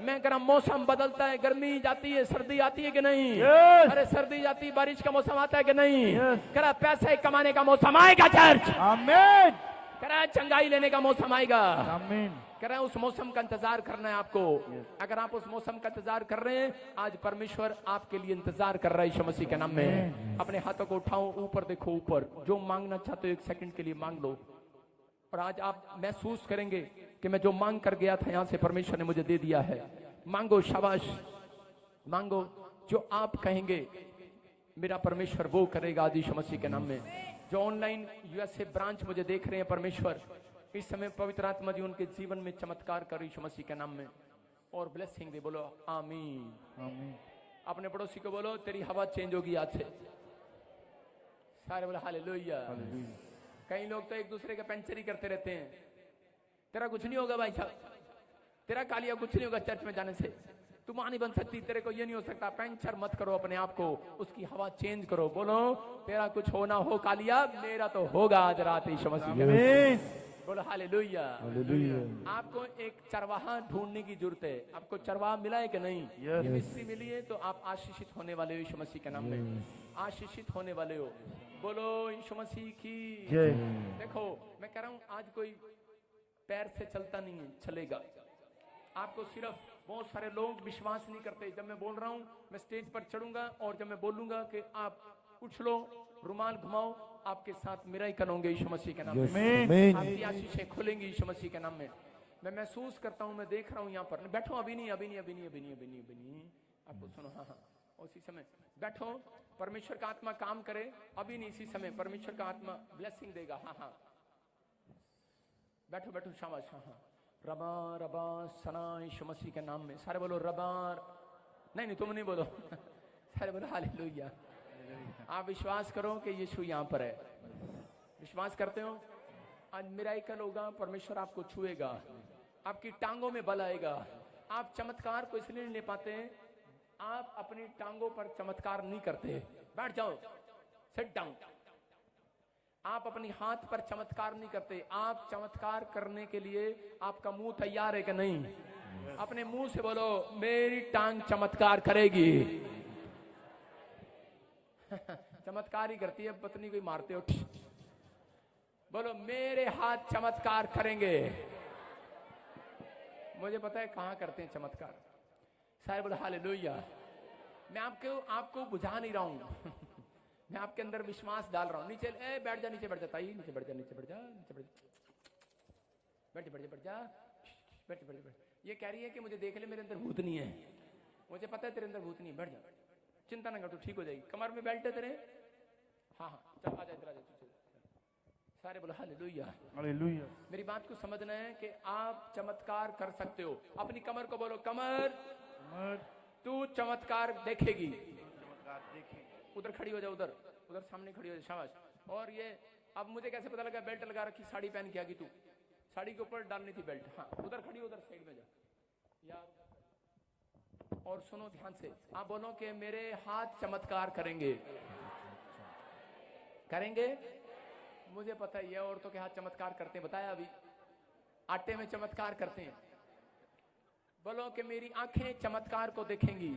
मैं कह रहा मौसम बदलता है, गर्मी जाती है, सर्दी आती है कि नहीं? अरे सर्दी जाती है, बारिश का मौसम आता है कि नहीं? कह रहा पैसे कमाने का मौसम आएगा चर्च। आमीन। कह रहा चंगाई लेने का मौसम आएगा। आमीन। कह रहा है उस मौसम का इंतजार करना है आपको। अगर आप उस मौसम का इंतजार कर रहे हैं, आज परमेश्वर आपके लिए इंतजार कर रहा है यीशु मसीह के नाम में। अपने हाथों को उठाओ, ऊपर देखो, ऊपर जो मांगना चाहते हो 1 सेकंड के लिए मांग लो। और आज आप महसूस करेंगे कि मैं जो मांग कर गया था यहां से परमेश्वर ने मुझे दे दिया है। मांगो, शाबाश, मांगो। जो आप कहेंगे मेरा परमेश्वर वो करेगा आज यीशु मसीह के नाम में। जो ऑनलाइन यूएसए ब्रांच मुझे देख रहे हैं, परमेश्वर इस समय पवित्र आत्मा जी उनके जीवन में चमत्कार कर यीशु मसीह के नाम में, और ब्लेसिंग दे। बोलो आमीन। आमीन। अपने पड़ोसी को बोलो तेरी हवा चेंज होगी आज से। सारे बोलो हालेलुया। कई लोग तो एक दूसरे के पंचर ही करते रहते हैं। तेरा कुछ नहीं होगा भाई साहब, तेरा कालिया कुछ नहीं होगा चर्च में जाने से, तू मां नहीं बन सकती, तेरे को ये नहीं हो सकता। पंचर मत करो अपने आप को, उसकी हवा चेंज करो। बोलो तेरा कुछ होना हो कालिया, मेरा तो होगा आज रात यीशु मसीह। बोलो हालेलुया। आपको एक चरवाहा ढूंढने की जरूरत है। आपको चरवाहा मिला है कि नहीं? मिस्त्री मिली है तो आप आशीषित होने वाले हो यीशु मसीह के नाम में, आशीषित होने वाले हो। बोलो यीशु मसीह की जय। देखो मैं कह रहा हूं आज कोई पैर से चलता नहीं है, चलेगा। आपको सिर्फ बहुत सारे लोग विश्वास नहीं करते। जब मैं बोल रहा हूं, मैं स्टेज पर चढ़ूंगा और जब मैं बोलूंगा कि आप उठ लो, रुमाल घुमाओ, आपके साथ मिराकल होंगे यीशु मसीह के नाम में। आपकी आशीषें खुलेंगी यीशु मसीह के नाम में। मैं महसूस करता हूं, मैं देख रहा हूं यहाँ पर। बैठो, अभी नहीं, अभी नहीं, अभी नहीं, अभी नहीं, अभी नहीं, अभी नहीं। आपको सुनो, हाँ हाँ, उसी समय बैठो, परमेश्वर का आत्मा काम करे। अभी नहीं, इसी समय परमेश्वर का आत्मा ब्लेसिंग देगा। हाँ हाँ, बैठो बैठो, शाबाश। हाँ हाँ, रबा रबा सना यीशु मसीह के नाम में। सारे बोलो रबा। नहीं नहीं, तुम नहीं बोलो, सारे बोलो हालेलुया। आप विश्वास करो कि यीशु यहाँ पर है। विश्वास करते हो? आज मिराकल होगा, परमेश्वर आपको छुएगा, आपकी टांगों में बल आएगा। आप चमत्कार को इसलिए नहीं ले पाते, आप अपनी टांगों पर चमत्कार नहीं करते। बैठ जाओ, सिट डाउन। आप अपनी हाथ पर चमत्कार नहीं करते। आप चमत्कार करने के लिए आपका मुंह तैयार है कि नहीं? अपने मुंह से बोलो मेरी टांग चमत्कार करेगी। चमत्कार ही करती है, पत्नी को मारते हो। बोलो मेरे हाथ चमत्कार करेंगे। मुझे पता है कहां करते हैं चमत्कार। सारे बोलो हालेलुया। मैं आपको बुझा नहीं रहा हूं मैं आपके अंदर विश्वास डाल रहा हूं। नीचे बैठ जा, नीचे बैठ जा, ताई नीचे बैठ जा, नीचे बैठ जा, नीचे बैठ जा, बैठ जा, बैठ जा, बैठ जा, बैठ जा, बैठ जा। ये कह रही है कि मुझे देख ले, मेरे अंदर भूत नहीं है। मुझे पता है तेरे अंदर भूत नहीं है, बैठ जा, चिंता ना कर, तू ठीक हो जाएगी। कमर में बेल्ट है तेरे? हाँ हाँ, चल आ जा, इधर आ जा। सारे बोलो हालेलुया। हालेलुया। मेरी बात को समझना है कि आप चमत्कार कर सकते हो। अपनी कमर को बोलो कमर तू चमत्कार देखेगी। उधर खड़ी हो जा, उधर उधर सामने खड़ी हो जा, शाबाश। और ये अब मुझे कैसे पता लगा? बेल्ट लगा रखी, साड़ी पहन के आ गई तू, साड़ी के ऊपर डालनी थी बेल्ट। हाँ उधर खड़ी, उधर साइड में जा यार। और सुनो ध्यान से, आप बोलो कि मेरे हाथ चमत्कार करेंगे, करेंगे। मुझे पता है ये औरतों के हाथ चमत्कार करते हैं, बताया अभी, आटे में चमत्कार करते हैं। बोलो कि मेरी आंखें चमत्कार को देखेंगी।